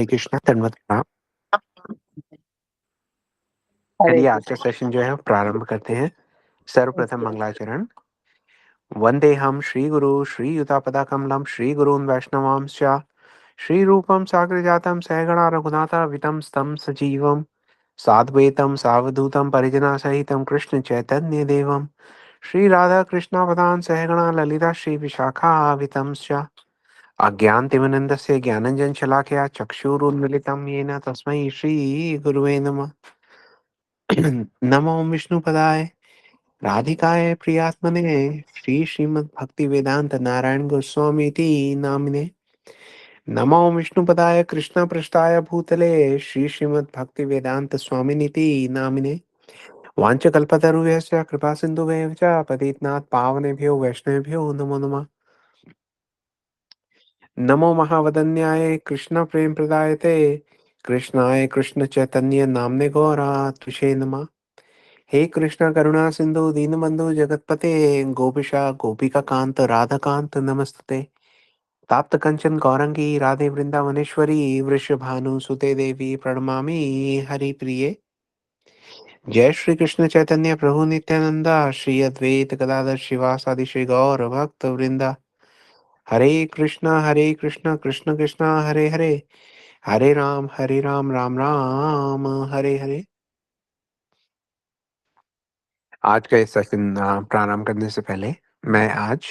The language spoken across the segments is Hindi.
हरे कृष्णा धन्यवाद प्रणाम। हरे चलिए आज का कृष्ण। सेशन जो है प्रारंभ करते हैं। सर्वप्रथम मंगलाचरण। वंदेहम श्री गुरु श्री युतापदा कमलम श्री गुरून् वैष्णवांश्च श्री रूपम साग्र जातम सहगणा रघुनाथा वितम स्तम सजीवम साद्वैतम सावधूतम परिजना सहितम कृष्ण चैतन्य देवम श्री राधा कृष्णा पदान सहगणा ललिता श्री विशाखा वितम अज्ञानतिमिरन्दस्य ज्ञानञ्जन शलाकया चक्षुरुन्मिलितं येन तस्मै श्री गुरुवे नमः। नमो विष्णुपदाय राधिकाय प्रियात्मने श्री श्रीमद्भक्ति वेदांत नारायण गोस्वामी इति नामिने। नमो विष्णुपदाय कृष्ण पृष्ठाय भूतले श्री श्रीमद्भक्ति वेदांत स्वामिनिति नामिने। वाञ्छकल्पतरुभ्यश्च कृपा सिन्धुभ्यः च पतितनाथ पावनेभ्यो वैष्णवेभ्यो नमो नमः। नमो महावदन्याय कृष्ण प्रेम प्रदायते कृष्णाय कृष्ण चैतन्य नामने गौरात्विषे नमः। हे कृष्ण करुणा सिंधु दीनबंधु जगतपते गोपिशा गोपिका कांत राधा कांत नमस्ते। ताप्त कंचन गौरंगी राधे वृंदावनेश्वरी वृषभानु सुते देवी प्रणमामि हरि प्रिये। जय श्री कृष्ण चैतन्य प्रभु नित्यानंदा श्री अद्वैत गदाधर शिवासादि श्री गौर भक्त वृंदा। हरे कृष्ण कृष्ण कृष्ण हरे हरे हरे राम राम राम हरे हरे। आज का इस सेशन प्रारंभ करने से पहले मैं आज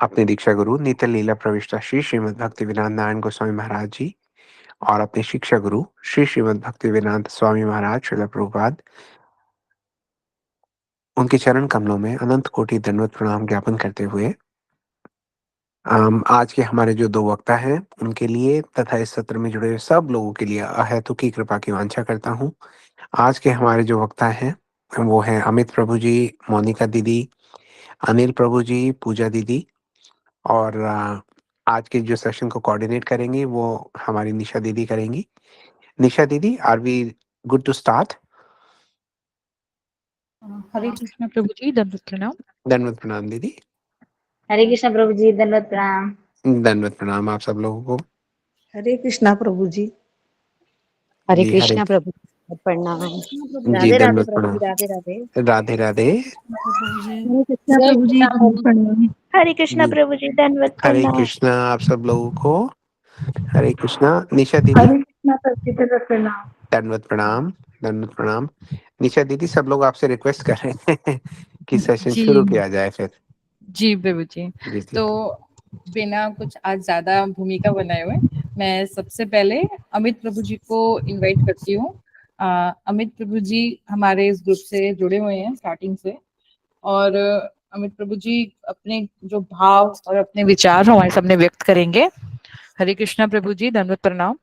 अपने दीक्षा गुरु नित्य लीला प्रविष्टा श्री श्रीमद् भक्ति वेदांत नारायण गोस्वामी महाराज जी और अपने शिक्षा गुरु श्री श्रीमद् भक्ति वेदांत स्वामी महाराज श्रील प्रभुपाद उनके चरण कमलों में अनंत कोटि दंडवत प्रणाम ज्ञापन करते हुए आज के हमारे जो दो वक्ता हैं उनके लिए तथा इस सत्र में जुड़े हुए सब लोगों के लिए अहेतु की कृपा की वांछा करता हूँ। आज के हमारे जो वक्ता हैं वो हैं अमित प्रभु जी, मोनिका दीदी, अनिल प्रभु जी, पूजा दीदी और आज के जो सेशन को कोऑर्डिनेट करेंगी वो हमारी निशा दीदी करेंगी। निशा दीदी, are we good to start? Hare Krishna प्रभु जी, दंडवत प्रणाम। दंडवत प्रणाम दीदी। हरे कृष्ण प्रभु जी, दंडवत प्रणाम। दंडवत प्रणाम आप सब लोगों को। हरे कृष्णा प्रभु जी। हरे जी हरे कृष्ण प्रभु जी, प्रणाम। जी राधे राधे दंडवत प्रभु जी, प्रणाम। राधे राधे। राधे राधे। हरे कृष्णा जय प्रभु श्री जी, राम। दंडवत प्रणाम। हरे कृष्ण जी प्रभु जी, दंडवत हरे प्रणाम। कृष्णा आप सब लोगों को। हरे कृष्णा। निशा दीदी हरे कृष्णा प्रभु जी, दंडवत प्रणाम। दंडवत प्रणाम। दंडवत प्रणाम। निशा दीदी, सब लोग आपसे रिक्वेस्ट कर रहे हैं कि सेशन जी शुरू किया जाए फिर। जी प्रभु जी। जी जी। तो बिना कुछ आज ज्यादा भूमिका बनाए हुए मैं सबसे पहले अमित प्रभु जी को इनवाइट करती हूँ। अमित प्रभु जी हमारे इस ग्रुप से जुड़े हुए हैं स्टार्टिंग से, और अमित प्रभु जी अपने जो भाव और अपने विचार हमारे सामने व्यक्त करेंगे। हरे कृष्णा प्रभु जी, दंडवत प्रणाम।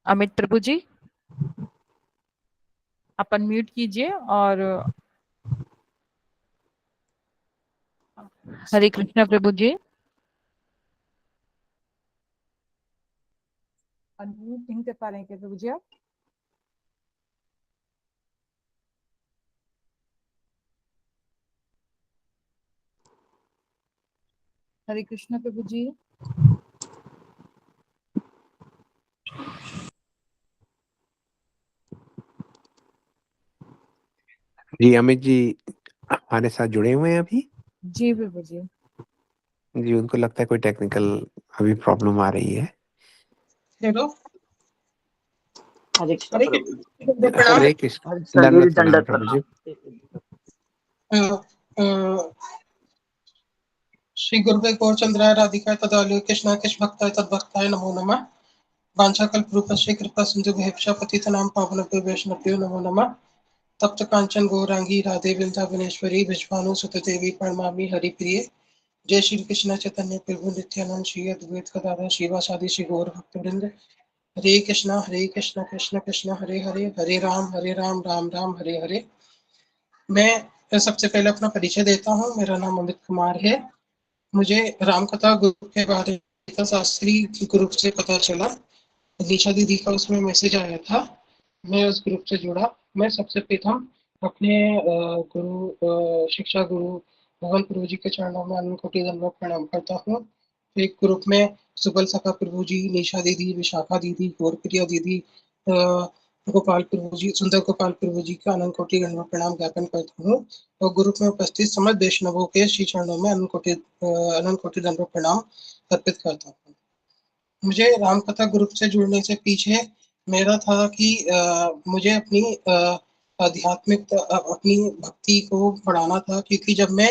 अमित प्रभु जी, आप अनम्यूट कीजिए और हरे कृष्णा प्रभु जी। अनम्यूट नहीं कर पा रहे हैं क्या प्रभु जी आप? हरे कृष्णा प्रभु जी। जी अमित जी हमारे साथ जुड़े हुए हैं अभी। जी प्रभु जी। जी उनको लगता है कोई टेक्निकल अभी प्रॉब्लम आ रही है। हेलो। हरे कृष्णा प्रभु जी। हरे कृष्ण। दंडवत प्रणाम प्रभु जी। श्री गुरुदेव गौरचंद्राय राधिकाय तदालु कृष्णा कृष्ण भक्ताय तद्भक्ताय नमो नमः। वाञ्छाकल्पतरुभ्यश्च कृपा सिन्धुभ्यश्च पतितनां पावनेभ्यो वैष्णवेभ्यो नमो नमः। तप्त कांचन गौरांगी राधे वृंदावनेश्वरी विश्वानुसुते देवी प्रणमामि हरिप्रिये। जय श्री कृष्ण चैतन्य प्रभु नित्यानंद श्री अद्वैत गदाधर शिवासादि श्री गौर भक्तवृंद। हरे कृष्ण कृष्ण कृष्ण हरे हरे, हरे राम राम राम हरे हरे। मैं सबसे पहले अपना परिचय देता हूँ। मेरा नाम अमित कुमार है। मुझे रामकथा ग्रुप के बारे में शास्त्री ग्रुप से पता चला। निशा दीदी का उसमें मैसेज आया था, मैं उस ग्रुप से जुड़ा। मैं सबसे प्रथम अपने गुरु शिक्षा गुरु भगवान प्रभु जी के चरणों में अनंत कोटि दंडवत प्रणाम करता हूँ। एक ग्रुप में सुबल सखा प्रभु जी, निशा दीदी, विशाखा दीदी, गौरप्रिया दीदी, गोपाल प्रभु जी, सुंदर गोपाल प्रभु जी का अनंत कोटि दंडवत प्रणाम ज्ञापन करता हूँ और ग्रुप में उपस्थित समस्त वैष्णवों के श्री चरणों में अनंत कोटि दंडवत प्रणाम अर्पित करता हूँ। मुझे रामकथा ग्रुप से जुड़ने से पीछे मेरा था कि मुझे अपनी अपनी भक्ति को बढ़ाना था, क्योंकि जब मैं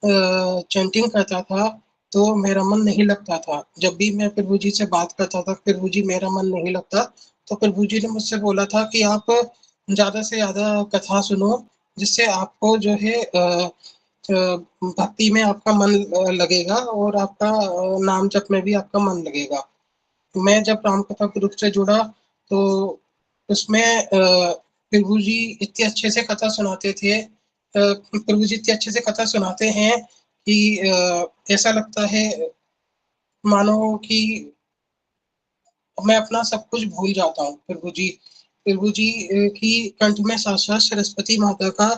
चैंटिंग करता था तो मेरा मन नहीं लगता था। जब भी मैं प्रभु जी से बात करता था, प्रभु जी मेरा मन नहीं लगता, तो प्रभु जी ने मुझसे बोला था कि आप ज़्यादा से ज़्यादा कथा सुनो, जिससे आपको जो है भक्ति में आपका मन लगेगा और आपका नाम जप में भी आपका मन लगेगा। मैं जब रामकथा ग्रुप से जुड़ा तो उसमें प्रभु जी इतने अच्छे से कथा सुनाते थे, प्रभु जी इतने अच्छे से कथा सुनाते हैं कि ऐसा लगता है मानो कि मैं अपना सब कुछ भूल जाता हूँ। प्रभु जी की कंठ में साक्षात सरस्वती माता का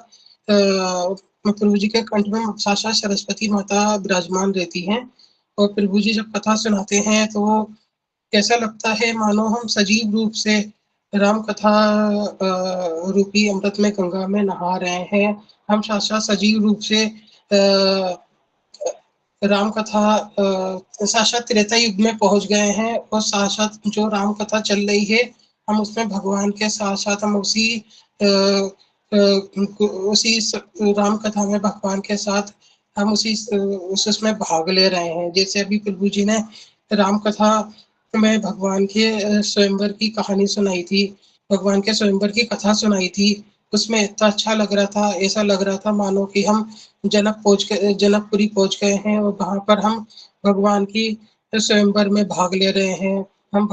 प्रभु जी के कंठ में साक्षात सरस्वती माता विराजमान रहती हैं और प्रभु जी जब कथा सुनाते हैं तो ऐसा लगता है मानो हम सजीव रूप से राम कथा रूपी अमृत में गंगा में नहा रहे हैं। हम साक्षात सजीव रूप से राम कथा साक्षात त्रेता युग में पहुंच गए हैं और साक्षात जो राम कथा चल रही है, हम उसमें भगवान के साथ साथ हम उसी राम कथा में भगवान के साथ हम उसमें भाग ले रहे हैं। जैसे अभी प्रभु जी ने राम कथा में भगवान के स्वयंवर की कहानी सुनाई थी, भगवान के स्वयंवर की कथा सुनाई थी। उसमें इतना अच्छा लग रहा था, ऐसा लग रहा था मानो कि हम जनकपुरी पहुंच गए हैं और वहां पर हम भगवान की स्वयंवर में भाग ले रहे हैं। हम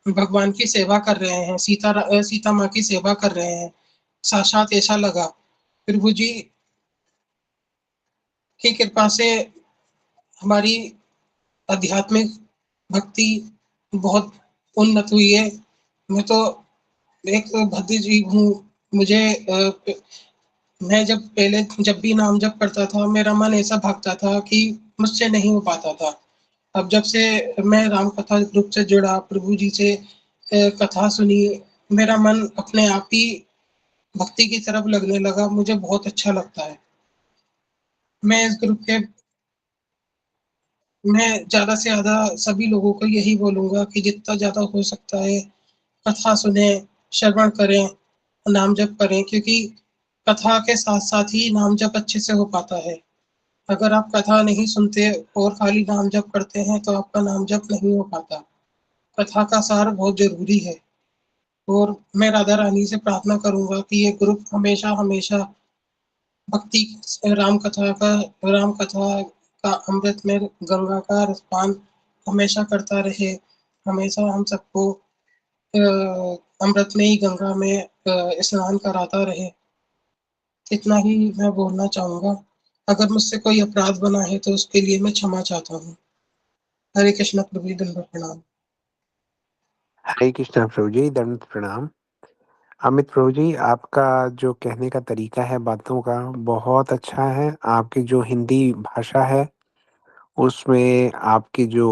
भगवान की सेवा कर रहे हैं, सीता माँ की सेवा कर रहे हैं। साक्षात ऐसा लगा। प्रभु जी की कृपा से हमारी आध्यात्मिक भक्ति बहुत उन्नत हुई है। मैं तो एक भक्त जीव हूँ। मुझे मैं जब भी नाम जप करता था, मेरा मन ऐसा भागता था कि मुझसे नहीं हो पाता था। अब जब से मैं राम कथा ग्रुप से जुड़ा, प्रभु जी से कथा सुनी, मेरा मन अपने आप ही भक्ति की तरफ लगने लगा। मुझे बहुत अच्छा लगता है। मैं इस ग्रुप के मैं ज़्यादा से ज़्यादा सभी लोगों को यही बोलूँगा कि जितना ज़्यादा हो सकता है कथा सुने, श्रवण करें, नाम जप करें, क्योंकि कथा के साथ-साथ ही नाम जप अच्छे से हो पाता है। अगर आप कथा नहीं सुनते और खाली नाम जप करते हैं तो आपका नाम जप नहीं हो पाता। कथा का सार बहुत ज़रूरी है और मैं राधा रानी से प्रार्थना करूँगा कि ये ग्रुप हमेशा-हमेशा भक्ति राम कथा का अमृत में गंगा का रसपान हमेशा करता रहे। हमेशा हम सबको अमृत में ही गंगा में स्नान कराता रहे। इतना ही मैं बोलना चाहूँगा। अगर मुझसे कोई अपराध बना है तो उसके लिए मैं क्षमा चाहता हूँ। हरे कृष्णा प्रभु जी, दंडवत प्रणाम। हरे कृष्णा प्रभु जी, दंड प्रणाम। अमित प्रभु जी, आपका जो कहने का तरीका है बातों का बहुत अच्छा है। आपकी जो हिंदी भाषा है उसमें आपके जो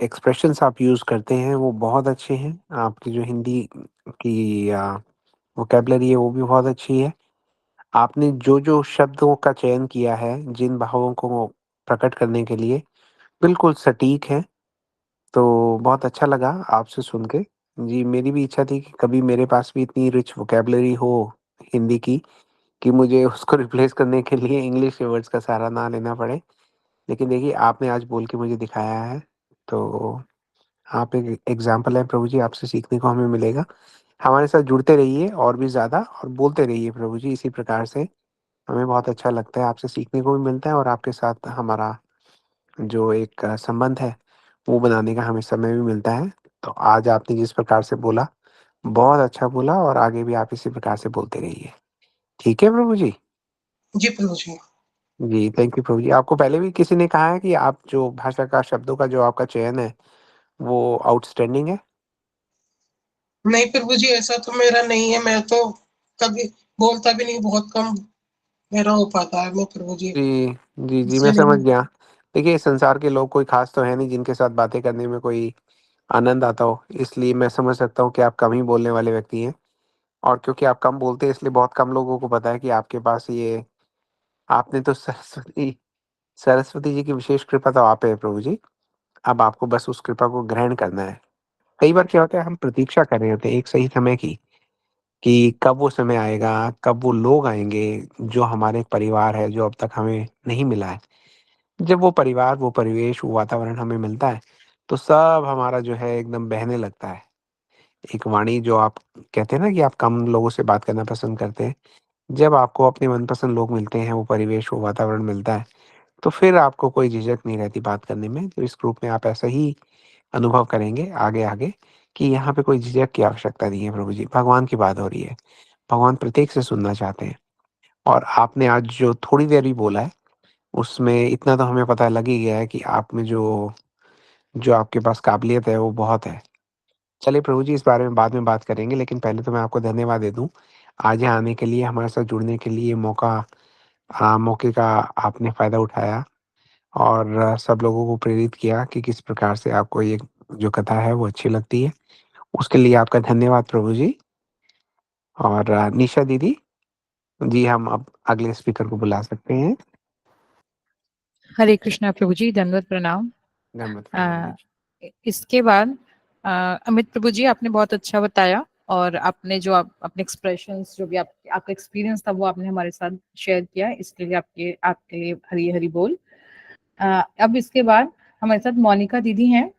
एक्सप्रेशंस आप यूज़ करते हैं वो बहुत अच्छे हैं। आपकी जो हिंदी की वोकैब्युलरी है वो भी बहुत अच्छी है। आपने जो शब्दों का चयन किया है जिन भावों को प्रकट करने के लिए, बिल्कुल सटीक है। तो बहुत अच्छा लगा आपसे सुन के। जी, मेरी भी इच्छा थी कि कभी मेरे पास भी इतनी रिच वोकैब्युलरी हो हिंदी की कि मुझे उसको रिप्लेस करने के लिए इंग्लिश के वर्ड्स का सहारा ना लेना पड़े। लेकिन देखिए, आपने आज बोल के मुझे दिखाया है, तो आप एक एग्ज़ाम्पल हैं प्रभु जी, आपसे सीखने को हमें मिलेगा। हमारे साथ जुड़ते रहिए और भी ज़्यादा और बोलते रहिए प्रभु जी इसी प्रकार से। हमें बहुत अच्छा लगता है, आपसे सीखने को भी मिलता है और आपके साथ हमारा जो एक संबंध है, वो बनाने का हमें समय भी मिलता है। तो आज आपने जिस प्रकार से बोला, बहुत अच्छा बोला और आगे भी आप इसी प्रकार से बोलते रहिए। ठीक है प्रभु जी? जी प्रभु जी। जी, थैंक यू प्रभु जी। आपको पहले भी किसी ने कहा है कि आप जो भाषा का शब्दों का जो आपका चयन है, वो आउटस्टैंडिंग है? नहीं प्रभु जी, ऐसा तो मेरा नहीं है। मैं तो कभी बोलता भी नहीं, बहुत कम मेरा उपाध्याय में प्रभु जी। जी, जी, जी, मैं इससे समझ नहीं। गया। देखिए, इस संसार के लोग कोई ख़ास तो है नहीं जिनके साथ बातें करने में कोई आनंद आता हो, इसलिए मैं समझ सकता हूँ कि आप कम ही बोलने वाले व्यक्ति हैं। और क्योंकि आप कम बोलते हैं, इसलिए बहुत कम लोगों को पता है कि आपके पास ये आपने तो सरस्वती सरस्वती जी की विशेष कृपा तो आप है प्रभु जी। अब आपको बस उस कृपा को ग्रहण करना है। कई बार क्या होता है, हम प्रतीक्षा कर रहे होते हैं एक सही समय की, कि कब वो समय आएगा, कब वो लोग आएँगे, जो हमारे परिवार है, जो अब तक हमें नहीं मिला है। जब वो परिवार, वो परिवेश, वो वातावरण हमें मिलता है, तो सब हमारा जो है एकदम बहने लगता है। एक वाणी जो आप कहते हैं ना कि आप कम लोगों से बात करना पसंद करते हैं। जब आपको अपने मनपसंद लोग मिलते हैं, वो परिवेश, वो वातावरण मिलता है, तो फिर आपको कोई झिझक नहीं रहती बात करने में। तो इस ग्रुप में आप ऐसा ही अनुभव करेंगे आगे-आगे कि यहाँ पे कोई झिझक की आवश्यकता नहीं है प्रभु जी, भगवान की बात हो रही है। भगवान प्रत्येक से सुनना चाहते हैं। और आपने आज जो थोड़ी देर भी बोला है, उसमें इतना तो हमें पता लग ही गया है कि आप में जो जो आपके पास काबिलियत है, वो बहुत है। चलिए प्रभु जी, इस बारे में बाद में बात करेंगे, लेकिन पहले तो मैं आपको धन्यवाद दे दूँ। आज यहाँ आने के लिए, हमारे साथ जुड़ने के लिए मौके का आपने फ़ायदा उठाया और सब लोगों को प्रेरित किया कि किस प्रकार से आपको ये जो कथा है, वो अच्छी लगती है। उसके लिए आपका धन्यवाद प्रभु जी। और निशा दीदी, जी हम अब अगले स्पीकर को बुला सकते हैं। हरे कृष्णा प्रभु जी, दंडवत प्रणाम। धन्यवाद प्रणाम जी। इसके बाद अमित प्रभु जी, आपने बहुत अच्छा बताया और आपने जो अपने एक्सप्रेशंस, जो भी आपका एक्सपीरियंस था, वो आपने हमारे साथ शेयर किया। इसके लिए आपके आपके लिए हरी हरी बोल। अब इसके बाद हमारे साथ मोनिका दीदी हैं।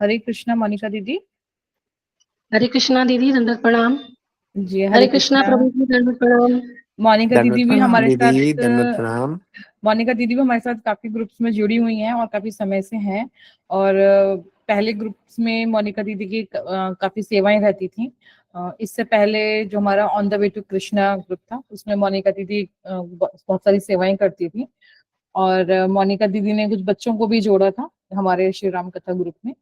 हरे कृष्णा मोनिका दीदी। हरे कृष्णा दीदी, दंडवत प्रणाम। जी हरे हरे कृष्णा कृष्णा। प्रभु जी, दंडवत प्रणाम। मोनिका दंडवत दीदी भी प्रणाम हमारे साथ दीदी, दंडवत प्रणाम। मोनिका दीदी भी हमारे साथ काफी ग्रुप्स में जुड़ी हुई हैं और काफी समय से हैं। और पहले ग्रुप्स में मोनिका दीदी की काफी सेवाएं रहती थी। इससे पहले जो हमारा on the way to Krishna group था, उसमें मोनिका दीदी बहुत सारी सेवाएं करती थी। और मोनिका दीदी ने कुछ बच्चों को भी जोड़ा था हमारे श्री राम कथा ग्रुप में।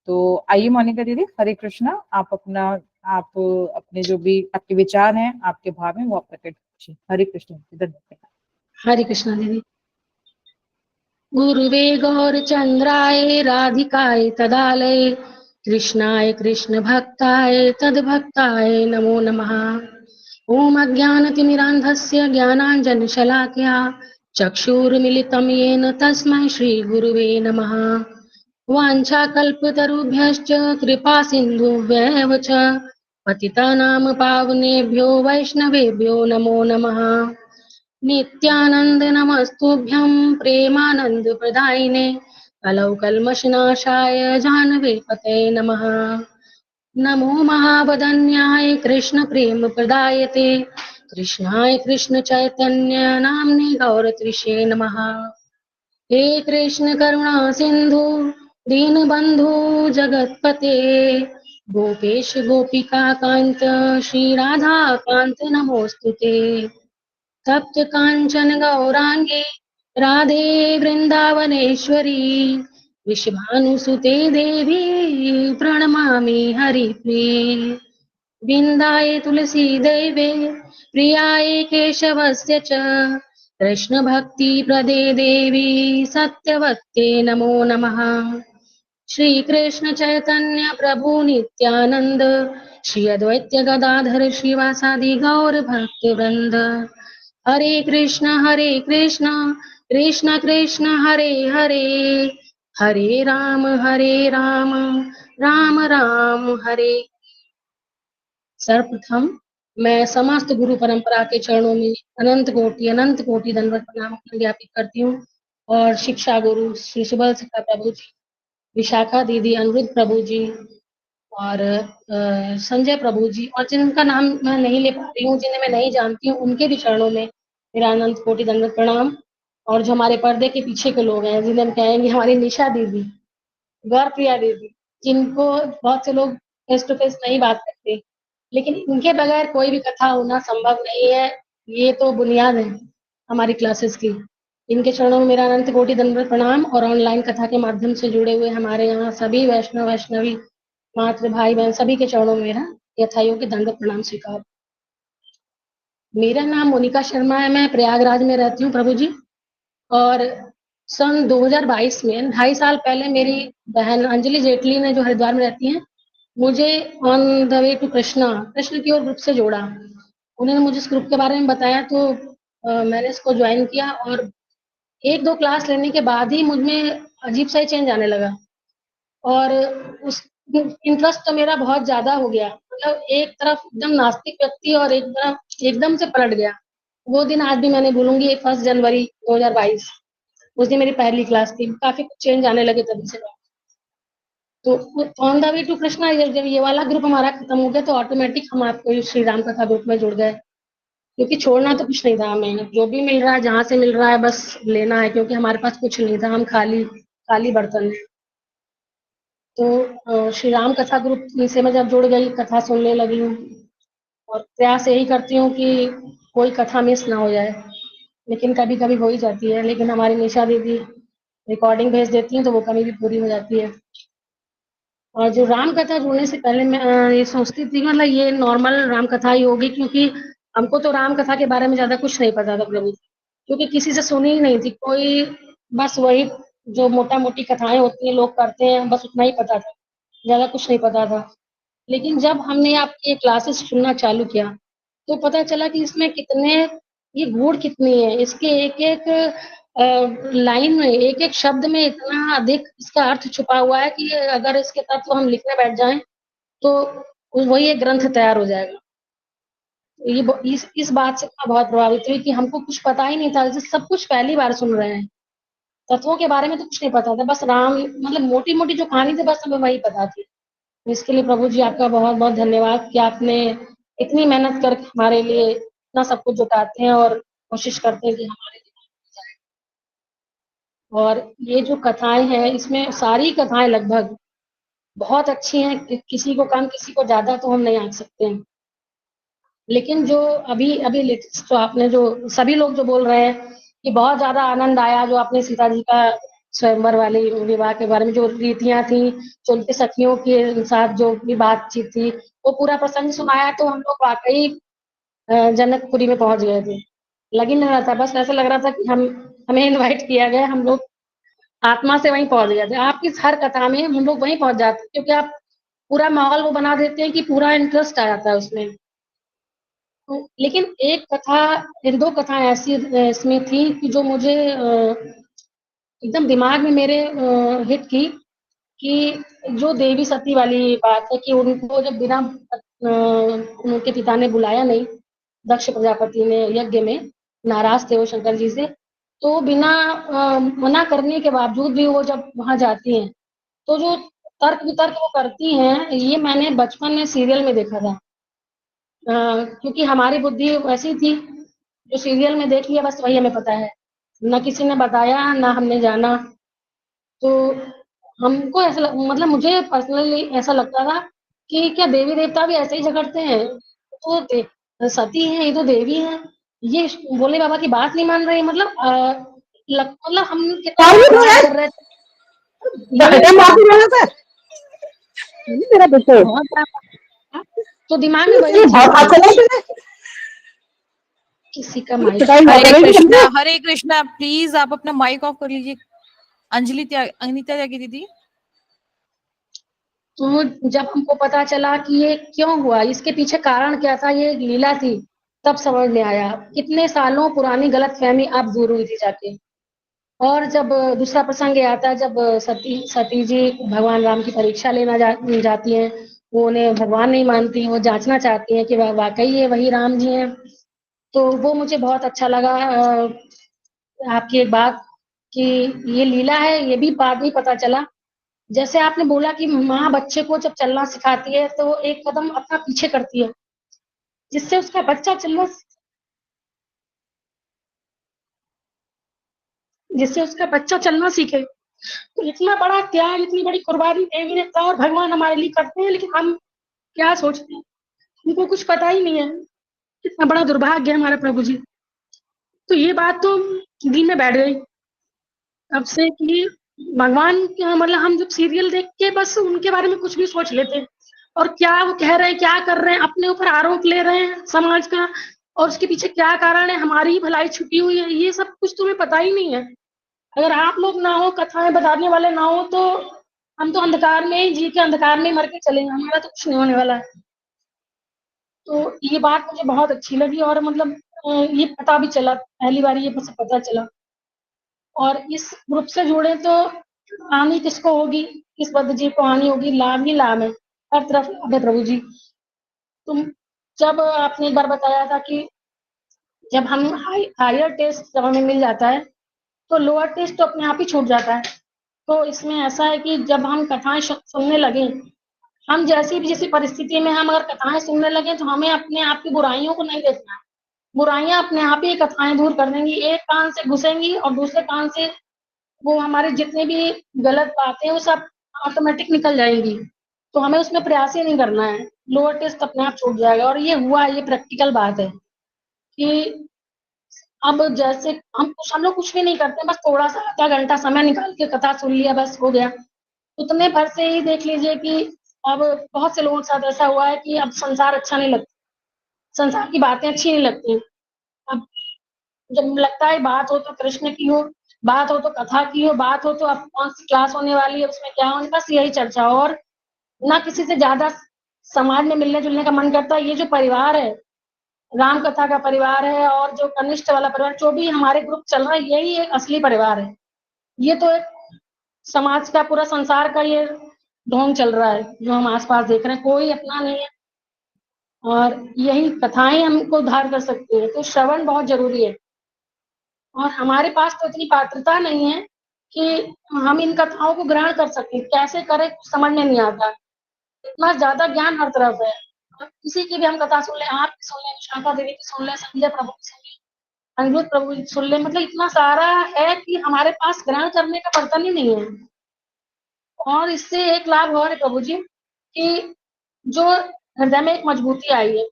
तो आइए मोनिका दीदी, हरे कृष्णा। आप अपने जो भी आपके विचार हैं, आपके भाव हैं, वो आप प्रकट कीजिए। हरे कृष्ण, धन्यवाद। हरे कृष्णा दीदी। गुरुवे गौरचंद्राय राधिकाय तदालय कृष्णाय कृष्ण भक्ताय तद्भक्ताय नमो नमः। ओम अज्ञानतिमिरान्धस्य ज्ञानाञ्जनशलाकया चक्षुर्मिलितं येन तस्मै श्रीगुरुवे नमः। वाञ्छाकल्पतरुभ्यश्च कृपा सिन्धुभ्येव च पतितानां पावनेभ्यो वैष्णवेभ्यो नमो नमः। नित्यानंद नमस्तुभ्यं प्रेमानंद प्रदायिने कलौ कल्मषनाशाय जाह्नवे पते नमः। नमो महावदन्याय कृष्ण प्रेम प्रदायते कृष्णाय कृष्ण चैतन्य नाम्ने गौरत्रिषे नमः। हे कृष्ण करुणा सिंधु दीनबंधु जगतपते गोपेश गोपिका कांत श्री राधा कांत नमोस्तुते। तप्त कांचन गौरांगी राधे वृंदावनेश्वरी विश्वानुसुते देवी प्रणमामि हरिप्रिये। विन्दाय तुलसी देवे प्रियाय केशवस्य च कृष्ण भक्ति प्रदे देवी सत्यवत्ते नमो नमः। श्री कृष्ण चैतन्य प्रभु नित्यानंद श्री अद्वैत गदाधर श्रीवासादि गौर भक्त वृंद। हरे कृष्ण कृष्ण कृष्ण हरे हरे हरे राम राम राम हरे। सर्वप्रथम मैं समस्त गुरु परंपरा के चरणों में अनंत कोटि दंडवत प्रणाम ज्ञापित करती हूँ। और शिक्षा गुरु श्री सुबल सखा प्रभु जी, विशाखा दीदी, अनिरुद्ध प्रभु जी और संजय प्रभु जी, और जिनका नाम मैं नहीं ले पा रही हूँ, जिन्हें मैं नहीं जानती हूँ, उनके भी चरणों में मेरा अनंत कोटि दंडवत प्रणाम। और जो हमारे पर्दे के पीछे के लोग हैं, जिन्हें हम कहेंगे हमारी निशा दीदी, गौर प्रिया दीदी, जिनको बहुत से लोग फेस टू फेस नहीं बात करते, लेकिन इनके बगैर कोई भी कथा होना संभव नहीं है। ये तो बुनियाद है हमारी क्लासेस की। इनके चरणों में मेरा अनंत कोटि दंडवत प्रणाम। और ऑनलाइन कथा के माध्यम से जुड़े हुए हमारे यहाँ सभी वैष्णव वैष्णवी मात्र भाई बहन सभी के चरणों में मेरा यथायोग्य दंडवत प्रणाम स्वीकार। मेरा नाम मोनिका शर्मा है, मैं प्रयागराज में रहती हूँ प्रभु जी। और सन 2022 में 2.5 साल पहले मेरी बहन अंजलि जेटली ने, जो हरिद्वार में रहती हैं, मुझे on the way to Krishna की ओर ग्रुप से जोड़ा। उन्होंने मुझे इस ग्रुप के बारे में बताया, तो मैंने इसको ज्वाइन किया और 1-2 क्लास लेने के बाद ही मुझ में अजीब सा ही चेंज आने लगा और उस इंटरेस्ट तो मेरा बहुत ज़्यादा हो गया। मतलब एक तरफ एकदम नास्तिक व्यक्ति और एक तरफ एकदम से पलट गया। वो दिन आज भी मैं नहीं भूलूँगी, 1 जनवरी 2022, उस दिन मेरी पहली क्लास थी। काफ़ी कुछ चेंज आने लगे तभी से। तो on the way to Krishna, जब ये वाला ग्रुप हमारा खत्म हो गया तो ऑटोमेटिक हम आपको श्री राम कथा ग्रुप में जुड़ गए, क्योंकि छोड़ना तो कुछ नहीं था हमें। जो भी मिल रहा है, जहाँ से मिल रहा है, बस लेना है, क्योंकि हमारे पास कुछ नहीं था, हम खाली खाली बर्तन हैं। तो श्री राम कथा ग्रुप से मैं जब जुड़ गई, कथा सुनने लगी हूँ और प्रयास यही करती हूँ कि कोई कथा मिस ना हो जाए, लेकिन कभी कभी हो ही जाती है। लेकिन हमारी निशा दीदी रिकॉर्डिंग भेज देती हैं तो वो कभी भी पूरी हो जाती है। और जो राम कथा जुड़ने से पहले मैं ये सोचती थी, मतलब ये नॉर्मल राम कथा ही होगी, क्योंकि हमको तो राम कथा के बारे में ज्यादा कुछ नहीं पता था प्रभु, क्योंकि किसी से सुनी ही नहीं थी कोई। बस वही जो मोटा मोटी कथाएं होती हैं लोग करते हैं, बस उतना ही पता था, ज्यादा कुछ नहीं पता था। लेकिन जब हमने आपके क्लासेस सुनना चालू किया तो पता चला कि इसमें कितने, ये गूढ़ कितनी है, इसके एक एक लाइन में, एक एक शब्द में इतना अधिक इसका अर्थ छुपा हुआ है कि अगर इसके तत्व हम लिखने बैठ जाएं तो वही एक ग्रंथ तैयार हो जाएगा। तो इस बात से मैं बहुत प्रभावित हुई कि हमको कुछ पता ही नहीं था, जैसे सब कुछ पहली बार सुन रहे हैं। तत्वों के बारे में तो कुछ नहीं पता था, बस राम, मतलब मोटी मोटी जो कहानी थी बस हमें वही पता थी। इसके लिए प्रभु जी आपका बहुत बहुत धन्यवाद कि आपने इतनी मेहनत करके हमारे लिए इतना सब कुछ जुटाते हैं और कोशिश करते हैं कि हमारे दिमाग में जाए। और ये जो कथाएं हैं, इसमें सारी कथाएं लगभग बहुत अच्छी हैं, किसी को कम किसी को ज्यादा तो हम नहीं आंक सकते हैं। लेकिन जो अभी अभी लेटेस्ट, जो आपने, जो सभी लोग जो बोल रहे हैं कि बहुत ज्यादा आनंद आया, जो आपने सीता जी का स्वयंवर वाले विवाह के बारे में जो रीतियां थी, जो उनके सखियों के साथ जो भी बातचीत थी, वो पूरा प्रसंग सुनाया, तो हम लोग वाकई जनकपुरी में पहुंच गए थे। लग ही नहीं रहा था, बस ऐसा लग रहा था कि हमें इनवाइट किया गया, हम लोग आत्मा से वहीं पहुंच गए थे। आपकी हर कथा में हम लोग वहीं पहुंच जाते हैं, क्योंकि आप पूरा माहौल वो बना देते हैं कि पूरा इंटरेस्ट आ जाता है उसमें। तो लेकिन एक कथा, एक दो कथा ऐसी इसमें थी कि जो मुझे एकदम दिमाग में मेरे हिट की, कि जो देवी सती वाली बात है कि उनको जब बिना उनके पिता ने बुलाया नहीं, दक्ष प्रजापति ने यज्ञ में, नाराज थे वो शंकर जी से, तो बिना मना करने के बावजूद भी वो जब वहां जाती हैं, तो जो तर्क वितर्क वो करती हैं, ये मैंने बचपन में सीरियल में देखा था। क्योंकि हमारी बुद्धि वैसी थी, जो सीरियल में देख लिया बस वही हमें पता है, ना किसी ने बताया ना हमने जाना। तो हमको ऐसा मतलब मुझे पर्सनली ऐसा लगता था कि क्या देवी देवता भी ऐसे ही झगड़ते हैं? तो सती हैं, ये तो देवी हैं, ये भोले बाबा की बात नहीं मान रही, मतलब मतलब हम कितना बड़ा अपराध कर रहे थे, यही नहीं पता मेरा बेटे बहुत बड़ा अपराध था। तो दिमाग में वही चीज थी, किसी का माइक। हरे कृष्णा, प्लीज आप अपना माइक ऑफ कर लीजिए। अनिता त्यागी दीदी। तो जब हमको पता चला कि ये क्यों हुआ, इसके पीछे कारण क्या था, ये लीला थी, तब समझ में आया कितने सालों पुरानी गलतफहमी अब दूर हुई थी जाके। और जब दूसरा प्रसंग ये आता है, जब सती जी भगवान राम की परीक्षा लेना जाती हैं, वो उन्हें भगवान नहीं मानती, वो जांचना चाहती हैं कि वाकई ये वही राम जी हैं। तो वो मुझे बहुत अच्छा लगा। आपकी एक बात कि ये लीला है, ये भी बाद में पता चला। जैसे आपने बोला कि माँ बच्चे को जब चलना सिखाती है तो एक कदम अपना पीछे करती है, जिससे उसका बच्चा चलना सीखे। तो इतना बड़ा त्याग, इतनी बड़ी कुर्बानी देवी देवता और भगवान हमारे लिए करते हैं, लेकिन हम क्या सोचते हैं, हमको कुछ पता ही नहीं है। कितना बड़ा दुर्भाग्य है हमारे प्रभु जी। तो ये बात तो दिल में बैठ गई अब से कि भगवान क्या, मतलब हम जब सीरियल देख के बस उनके बारे में कुछ भी सोच लेते हैं, और क्या वो कह रहे हैं, क्या कर रहे हैं, अपने ऊपर आरोप ले रहे हैं समाज का, और उसके पीछे क्या कारण है, हमारी ही भलाई छुपी हुई है, ये सब कुछ तुम्हें पता ही नहीं है। अगर आप लोग ना हो, कथाएं बताने वाले ना हो, तो हम तो अंधकार में ही जी के अंधकार में ही मर के चलेंगे, हमारा तो कुछ नहीं होने वाला है। तो ये बात मुझे बहुत अच्छी लगी और मतलब ये पता भी चला, पहली बार ये मुझे पता चला। और इस ग्रुप से जुड़े तो हानि किसको होगी, किस बद्ध जीव को हानि होगी, लाभ ही लाभ है, हर तरफ लाभ है प्रभु जी। तुम जब आपने एक बार बताया था कि जब हम हायर टेस्ट जब हमें मिल जाता है तो लोअर टेस्ट तो अपने आप ही छूट जाता है। तो इसमें ऐसा है कि जब हम कथाएं सुनने लगे, हम जैसी भी जैसी परिस्थिति में हम अगर कथाएं सुनने लगे तो हमें अपने आप की बुराइयों को नहीं देखना है। बुराइयां अपने आप ही कथाएं दूर कर देंगी, एक कान से घुसेंगी और दूसरे कान से वो हमारे जितने भी गलत बातें हैं वो सब ऑटोमेटिक निकल जाएंगी। तो हमें उसमें प्रयास ही नहीं करना है, लोअर टेस्ट अपने आप छूट जाएगा। और ये हुआ, ये प्रैक्टिकल बात है कि अब जैसे हम लोग कुछ भी नहीं करते, बस थोड़ा सा आधा घंटा समय निकाल के कथा सुन लिया, बस हो गया। उतने भर से ही देख लीजिए कि अब बहुत से लोगों के साथ ऐसा हुआ है कि अब संसार अच्छा नहीं लगता, संसार की बातें अच्छी नहीं लगती। अब जब लगता है बात हो तो कृष्ण की हो, बात हो तो कथा की हो, बात हो तो अब कौन सी क्लास होने वाली है, उसमें क्या होने, बस यही चर्चा हो। और ना किसी से ज्यादा समाज में मिलने जुलने का मन करता है। ये जो परिवार है, राम कथा का परिवार है और जो कनिष्ठ वाला परिवार, जो भी हमारे ग्रुप चल रहा है, यही एक असली परिवार है। ये तो एक समाज का, पूरा संसार का ये ढोंग चल रहा है जो हम आसपास देख रहे हैं, कोई अपना नहीं है। और यही कथाएं हमको उद्धार कर सकती है। तो श्रवण बहुत जरूरी है और हमारे पास तो इतनी पात्रता नहीं है कि हम इन कथाओं को ग्रहण कर सकें। कैसे करें कुछ समझ में नहीं आता, इतना ज्यादा ज्ञान हर तरफ है। और किसी की भी हम कथा सुन ले, आपकी सुन ले, विशाखा देवी की सुन ले, संजय प्रभु की सुन ले, अनिरुद्ध प्रभु की सुन ले, मतलब इतना सारा है कि हमारे पास ग्रहण करने का बर्तन ही नहीं है। और इससे एक लाभ और है प्रभु जी कि जो हृदय में एक मजबूती आई है।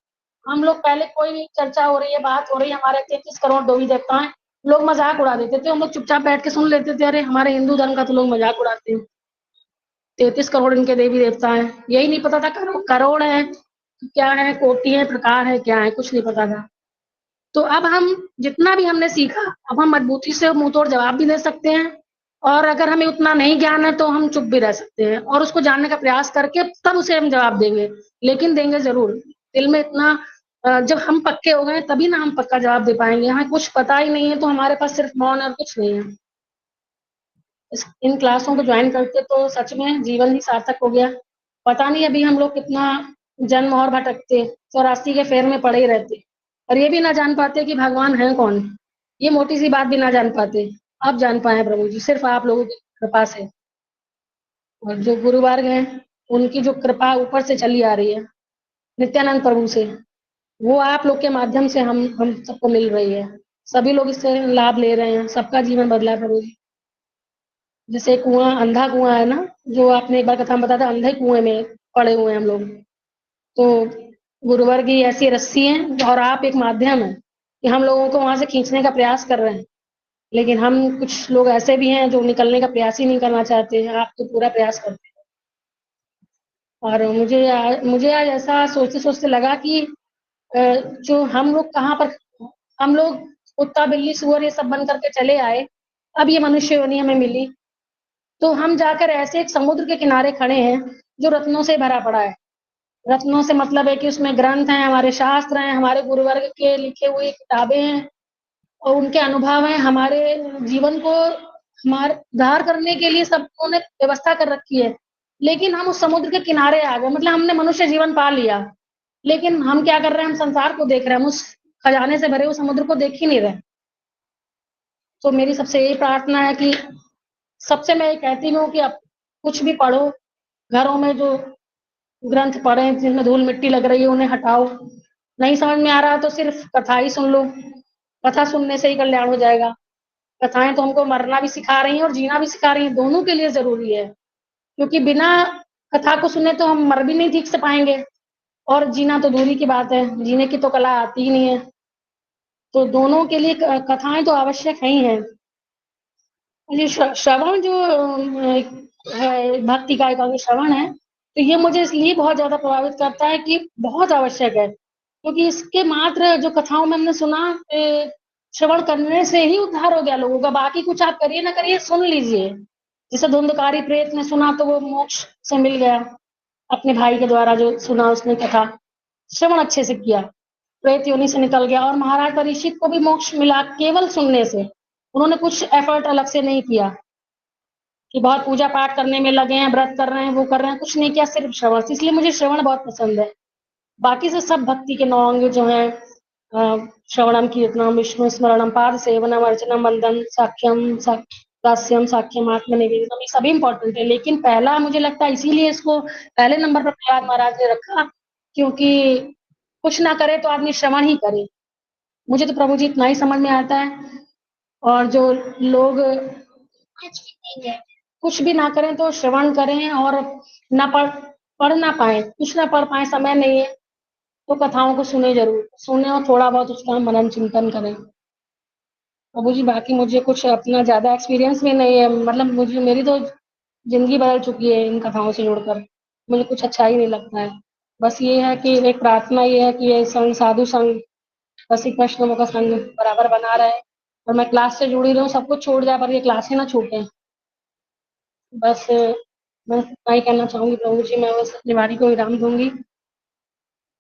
हम लोग पहले कोई भी चर्चा हो रही है, बात हो रही है, हमारे 33 करोड़ देवी देवता हैं, लोग मजाक उड़ा देते थे, हम लोग चुपचाप बैठ के सुन लेते थे, अरे हमारे हिंदू धर्म का तो लोग मजाक उड़ाते हैं, 33 करोड़ इनके देवी देवता हैं। यही नहीं पता था करोड़ है क्या है, कोटि है, प्रकार है क्या है, कुछ नहीं पता था। तो अब हम जितना भी हमने सीखा, अब हम मजबूती से मुंह तोड़ जवाब भी दे सकते हैं। और अगर हमें उतना नहीं ज्ञान है तो हम चुप भी रह सकते हैं और उसको जानने का प्रयास करके तब उसे हम जवाब देंगे, लेकिन देंगे जरूर। दिल में इतना जब हम पक्के हो गए तभी ना हम पक्का जवाब दे पाएंगे। हमें कुछ पता ही नहीं है तो हमारे पास सिर्फ मौन और कुछ नहीं है। इन क्लासों को ज्वाइन करके तो सच में जीवन ही सार्थक हो गया। पता नहीं अभी हम लोग कितना जन्म और भटकते, 84 के फेर में पड़े ही रहते और ये भी ना जान पाते कि भगवान है कौन। ये मोटी सी बात भी ना जान पाते, अब जान पाए प्रभु जी, सिर्फ आप लोगों की कृपा से। और जो गुरुवार हैं उनकी जो कृपा ऊपर से चली आ रही है नित्यानंद प्रभु से, वो आप लोग के माध्यम से हम सबको मिल रही है। सभी लोग इससे लाभ ले रहे हैं, सबका जीवन बदला है प्रभु जी। जैसे कुआं, अंधा कुआं है ना, जो आपने एक बार कथा में बताया था, अंधे कुएं में पड़े हुए हैं हम लोग। तो गुरुवर की ऐसी रस्सी है और आप एक माध्यम है कि हम लोगों को वहां से खींचने का प्रयास कर रहे हैं। लेकिन हम कुछ लोग ऐसे भी हैं जो निकलने का प्रयास ही नहीं करना चाहते हैं, आप तो पूरा प्रयास करते हैं। और मुझे आज ऐसा सोचते सोचते लगा कि जो हम लोग कहाँ पर, हम लोग कुत्ता बिल्ली सुअर ये सब बन करके चले आए, अब ये मनुष्य योनि हमें मिली, तो हम जाकर ऐसे एक समुद्र के किनारे खड़े हैं जो रत्नों से भरा पड़ा है। रत्नों से मतलब है कि उसमें ग्रंथ हैं, हमारे शास्त्र हैं, हमारे गुरुवर्ग के लिखे हुए किताबें हैं और उनके अनुभव हैं। हमारे जीवन को हमारे उद्धार करने के लिए सब उन्होंने व्यवस्था कर रखी है। लेकिन हम उस समुद्र के किनारे आ गए, मतलब हमने मनुष्य जीवन पा लिया, लेकिन हम क्या कर रहे हैं, हम संसार को देख रहे हैं, हम उस खजाने से भरे हुए समुद्र को देख ही नहीं रहे। तो मेरी सबसे यही प्रार्थना है कि सबसे मैं ये कहती हूँ कि अब कुछ भी पढ़ो, घरों में जो ग्रंथ पढ़े जिनमें धूल मिट्टी लग रही है उन्हें हटाओ। नहीं समझ में आ रहा तो सिर्फ कथा ही सुन लो, कथा सुनने से ही कल्याण हो जाएगा। कथाएं तो हमको मरना भी सिखा रही हैं और जीना भी सिखा रही हैं, दोनों के लिए जरूरी है। क्योंकि बिना कथा को सुने तो हम मर भी नहीं ठीक से पाएंगे और जीना तो दूरी की बात है, जीने की तो कला आती ही नहीं है। तो दोनों के लिए कथाएं तो आवश्यक है ही है। ये श्रवण जो है भक्ति का श्रवण है, तो ये मुझे इसलिए बहुत ज्यादा प्रभावित करता है कि बहुत आवश्यक है। क्योंकि इसके मात्र जो कथाओं में हमने सुना, श्रवण करने से ही उद्धार हो गया लोगों का। बाकी कुछ आप करिए ना करिए, सुन लीजिए। जैसे धुंधकारी प्रेत ने सुना तो वो मोक्ष से मिल गया, अपने भाई के द्वारा जो सुना उसने कथा, श्रवण अच्छे से किया, प्रेत योनि से निकल गया। और महाराज परीक्षित को भी मोक्ष मिला केवल सुनने से। उन्होंने कुछ एफर्ट अलग से नहीं किया कि बहुत पूजा पाठ करने में लगे हैं, व्रत कर रहे हैं, वो कर रहे हैं, कुछ नहीं किया, सिर्फ श्रवण। इसलिए मुझे श्रवण बहुत पसंद है। बाकी से सब भक्ति के 9 अंग जो है, श्रवणम कीर्तनम विष्णु स्मरणम पाद सेवनम अर्चनम वंदन साख्यम दास्यम साख्यम आत्मनिवेदनम, ये सभी इंपॉर्टेंट है। लेकिन पहला मुझे लगता है इसीलिए इसको पहले नंबर पर प्रहलाद महाराज ने रखा, क्योंकि कुछ ना करे तो आदमी श्रवण ही करे। मुझे तो प्रभु जी इतना ही समझ में आता है। और जो लोग कुछ भी ना करें तो श्रवण करें, और ना पढ़ ना पाए, कुछ ना पढ़ पाए, समय नहीं है तो कथाओं को सुने, जरूर सुने और थोड़ा बहुत उसका मनन चिंतन करें। प्रभु जी बाकी मुझे कुछ अपना ज्यादा एक्सपीरियंस भी नहीं है, मतलब मुझे, मेरी तो जिंदगी बदल चुकी है इन कथाओं से जुड़कर। मुझे कुछ अच्छा ही नहीं लगता है। बस ये है कि एक प्रार्थना ये है कि ये संग, साधु संग, रसिक वैष्णवों का संग बराबर बना रहे। और मैं क्लास से जुड़ी रहूं, सब कुछ छूट जाए पर ये क्लास ही ना छूटे। बस मैं इतना ही कहना चाहूंगी प्रभु जी। मैं बस अपनी वाणी को विराम दूंगी।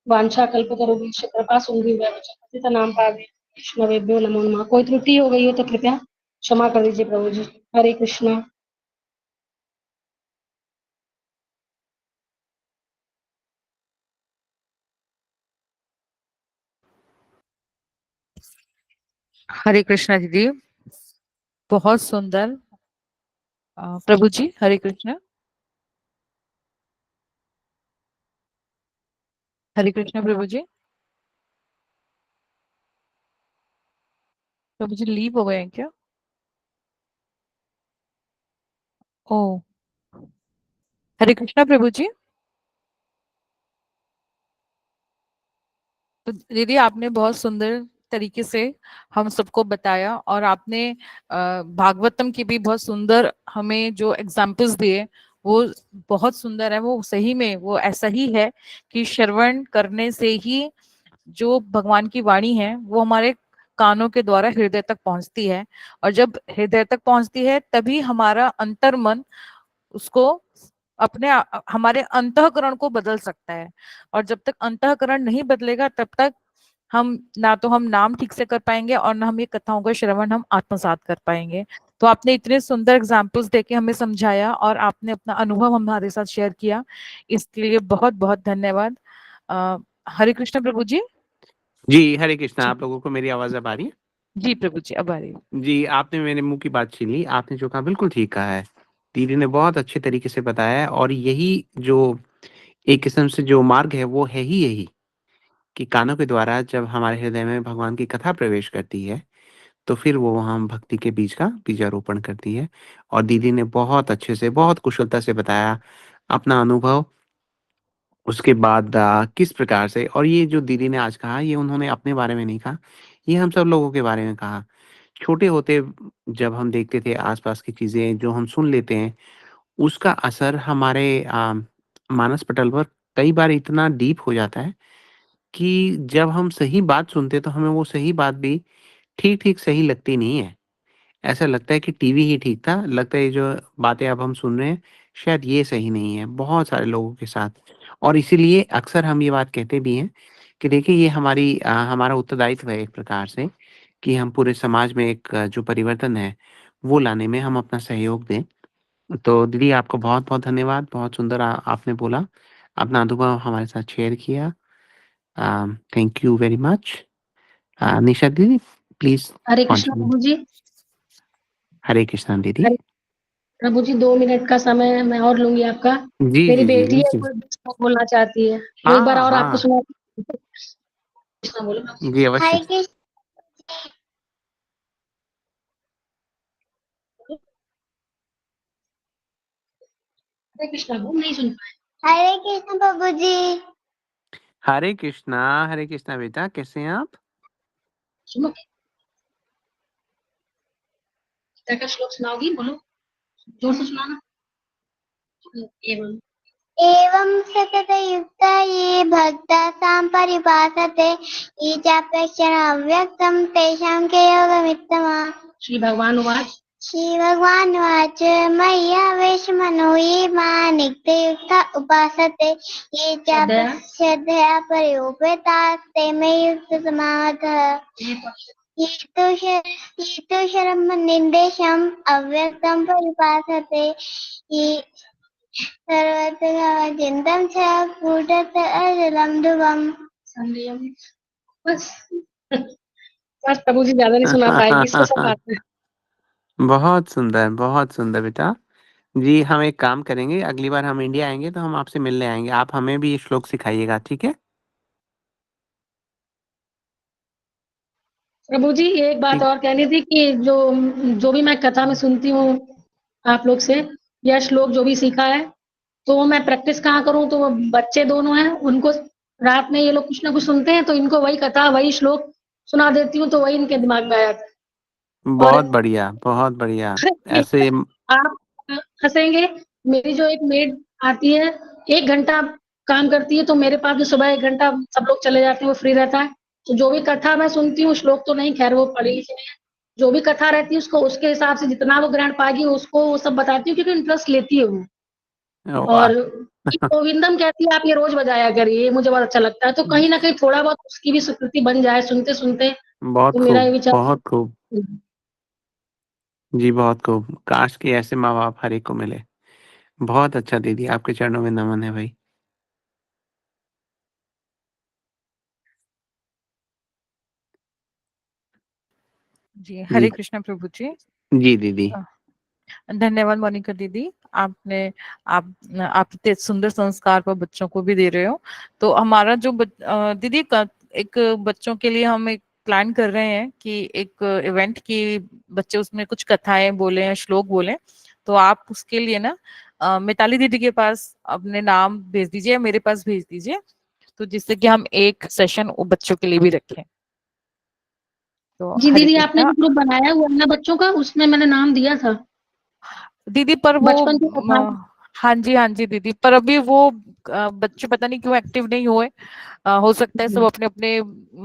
वांछा कल्पतरुभ्यश्च कृपा सिंधुभ्यश्च नाम पावे वैष्णवेभ्यो नमो नमः। कोई त्रुटि हो गई हो तो कृपया क्षमा कर दीजिए प्रभु जी। हरे कृष्णा। हरे कृष्णा दीदी, बहुत सुंदर। प्रभु जी हरे कृष्णा। हरे कृष्णा प्रभु जी। प्रभु जी लीव हो गए हैं क्या? ओ, हरे कृष्णा प्रभु जी। तो दीदी आपने बहुत सुंदर तरीके से हम सबको बताया, और आपने भागवतम की भी बहुत सुंदर हमें जो एग्जाम्पल्स दिए, वो बहुत सुंदर है। वो सही में वो ऐसा ही है कि श्रवण करने से ही जो भगवान की वाणी है वो हमारे कानों के द्वारा हृदय तक पहुंचती है, और जब हृदय तक पहुंचती है तभी हमारा अंतर्मन उसको अपने हमारे अंतःकरण को बदल सकता है। और जब तक अंतःकरण नहीं बदलेगा तब तक हम ना तो हम नाम ठीक से कर पाएंगे, और ना हम ये कथाओं का श्रवण हम आत्मसात कर पाएंगे। तो आपने इतने सुंदर एग्जाम्पल्स देके हमें समझाया, और आपने अपना अनुभव हमारे साथ शेयर किया, इसके लिए बहुत बहुत धन्यवाद। हरे कृष्ण प्रभु जी। जी, हरे कृष्णा। जी आप लोगों को मेरी आवाज़ अब आ रही है? जी प्रभु जी, अब आ रही है। जी, आपने मेरे मुँह की बात छीन ली। आपने जो कहा बिल्कुल ठीक कहा है। दीदी ने बहुत अच्छे तरीके से बताया है, और यही जो एक किस्म से जो मार्ग है वो है ही यही, कि कानों के द्वारा जब हमारे हृदय में भगवान की कथा प्रवेश करती है, तो फिर वो वहाँ भक्ति के बीज का बीजारोपण करती है। और दीदी ने बहुत अच्छे से, बहुत कुशलता से बताया अपना अनुभव। उसके बाद किस प्रकार से, और ये जो दीदी ने आज कहा, ये उन्होंने अपने बारे में नहीं कहा, ये हम सब लोगों के बारे में कहा। छोटे होते जब हम देखते थे आस-पास की चीज़ें जो हम सुन लेते हैं, उसका असर हमारे मानस पटल पर कई बार इतना डीप हो जाता है कि जब हम सही बात सुनते हैं, तो हमें वो सही बात भी ठीक-ठीक सही लगती नहीं है। ऐसा लगता है कि टीवी ही ठीक था, लगता है ये जो बातें अब हम सुन रहे हैं, शायद ये सही नहीं है, बहुत सारे लोगों के साथ। और इसीलिए अक्सर हम ये बात कहते भी हैं कि देखिए, ये हमारा उत्तरदायित्व है एक प्रकार से, कि हम पूरे समाज में एक जो परिवर्तन है, वो लाने में हम अपना सहयोग दें। तो दीदी, आपको बहुत-बहुत धन्यवाद। बहुत सुंदर आपने बोला, अपना अनुभव हमारे साथ शेयर किया। Thank you very much. Nisha दीदी, प्लीज़ हरे कृष्णा कंटिन्यू। प्रभु जी। हरे कृष्णा दीदी। हरे प्रभु जी, 2 मिनट का समय मैं और लूंगी आपका। जी, मेरी जी, जी, बेटी है, निश्चित। वो बोलना चाहती है, वो एक बार हाँ, और आपको हाँ। सुना। कृष्णा बोलो। जी, अवश्य। हरे कृष्णा, वो नहीं सुन पाए। हरे कृष्ण प्रभु जी। हरे कृष्णा बेटा, कैसे हैं आप? सुनो, गीता का श्लोक सुनाओगी? बोलो, जोर से सुनाना। एवं एवं सततयुक्ता ये भक्ता सां परिभाषते ये चाप्यक्षर अव्यक्तं तेषां के योगमित्तमः। श्री भगवान उवाच श्रीभगवानुवाच मय्यावेशमनो ये मां नित्ययुक्ता उपासते ये श्रद्धया श्रद्धया पर्युपेतास्ते मे युक्ततमाः। ये तु शरमनिर्देशम् अव्यक्तं परिभाषते ये सर्वत्र चिन्तं च कूटस्थ अजलं ध्रुवम्। संयम। बस बस प्रभु जी ज्यादा नहीं सुना पाएगी, इसको सब आता है। बहुत सुंदर बेटा। जी, हम एक काम करेंगे, अगली बार हम इंडिया आएँगे तो हम आपसे मिलने आएँगे। आप हमें भी ये श्लोक सिखाइएगा, ठीक है? प्रभु जी एक बात ठीक। और कहनी थी कि जो भी मैं कथा में सुनती हूँ आप लोग से, यह श्लोक जो भी सीखा है, तो मैं प्रैक्टिस कहाँ करूँ? तो वो बच्चे दोनों हैं, उनको रात में ये लोग कुछ ना कुछ सुनते हैं, तो इनको वही कथा वही श्लोक सुना देती हूँ, तो वही इनके दिमाग में आ जाता है। और बहुत बढ़िया। ऐसे आप हंसेंगे, मेरी जो एक मेड आती है, 1 घंटा काम करती है, तो मेरे पास भी सुबह 1 घंटा सब लोग चले जाते हैं, वो फ्री रहता है। तो जो भी कथा मैं सुनती हूँ, श्लोक तो नहीं, खैर वो पढ़ी लिखी नहीं है, जो भी कथा रहती है उसको उसके हिसाब से जितना वो ग्रहण पाएगी उसको वो सब बताती हूँ, क्योंकि इंटरेस्ट लेती है वो। वाह! और गोविंदम कहती है आप ये रोज बजाया करिए, ये मुझे बहुत अच्छा लगता है, तो कहीं ना कहीं थोड़ा बहुत उसकी भी स्वीकृति बन जाए सुनते सुनते, बहुत तो मेरा ये खूब, विचार। बहुत खूब। जी, बहुत खूब। काश कि ऐसे माँ-बाप हर एक को मिले। बहुत अच्छा दीदी, आपके चरणों में नमन है भाई। जी, जी, हरे कृष्ण प्रभु जी। जी दीदी। धन्यवाद मोनिका दीदी, आपने आप इतने सुंदर संस्कार पर बच्चों को भी दे रहे हो। तो हमारा जो दीदी एक बच्चों के लिए हम एक प्लान कर रहे हैं कि एक इवेंट की बच्चे उसमें कुछ कथाएं बोले हैं, श्लोक बोले, तो आप उसके लिए ना मिताली दीदी के पास अपने नाम भेज दीजिए, मेरे पास भेज दीजिए, तो जिससे कि हम एक सेशन बच्चों के लिए भी रखें। तो जी हरे दीदी, आपने कृष्णा। जो ग्रुप बनाया हुआ है ना बच्चों का, उसमें मैंने नाम दिया था दीदी पर वो बचपन की कथाएं। हाँ जी दीदी, पर अभी वो बच्चे पता नहीं क्यों एक्टिव नहीं हुए। हो सकता है सब अपने अपने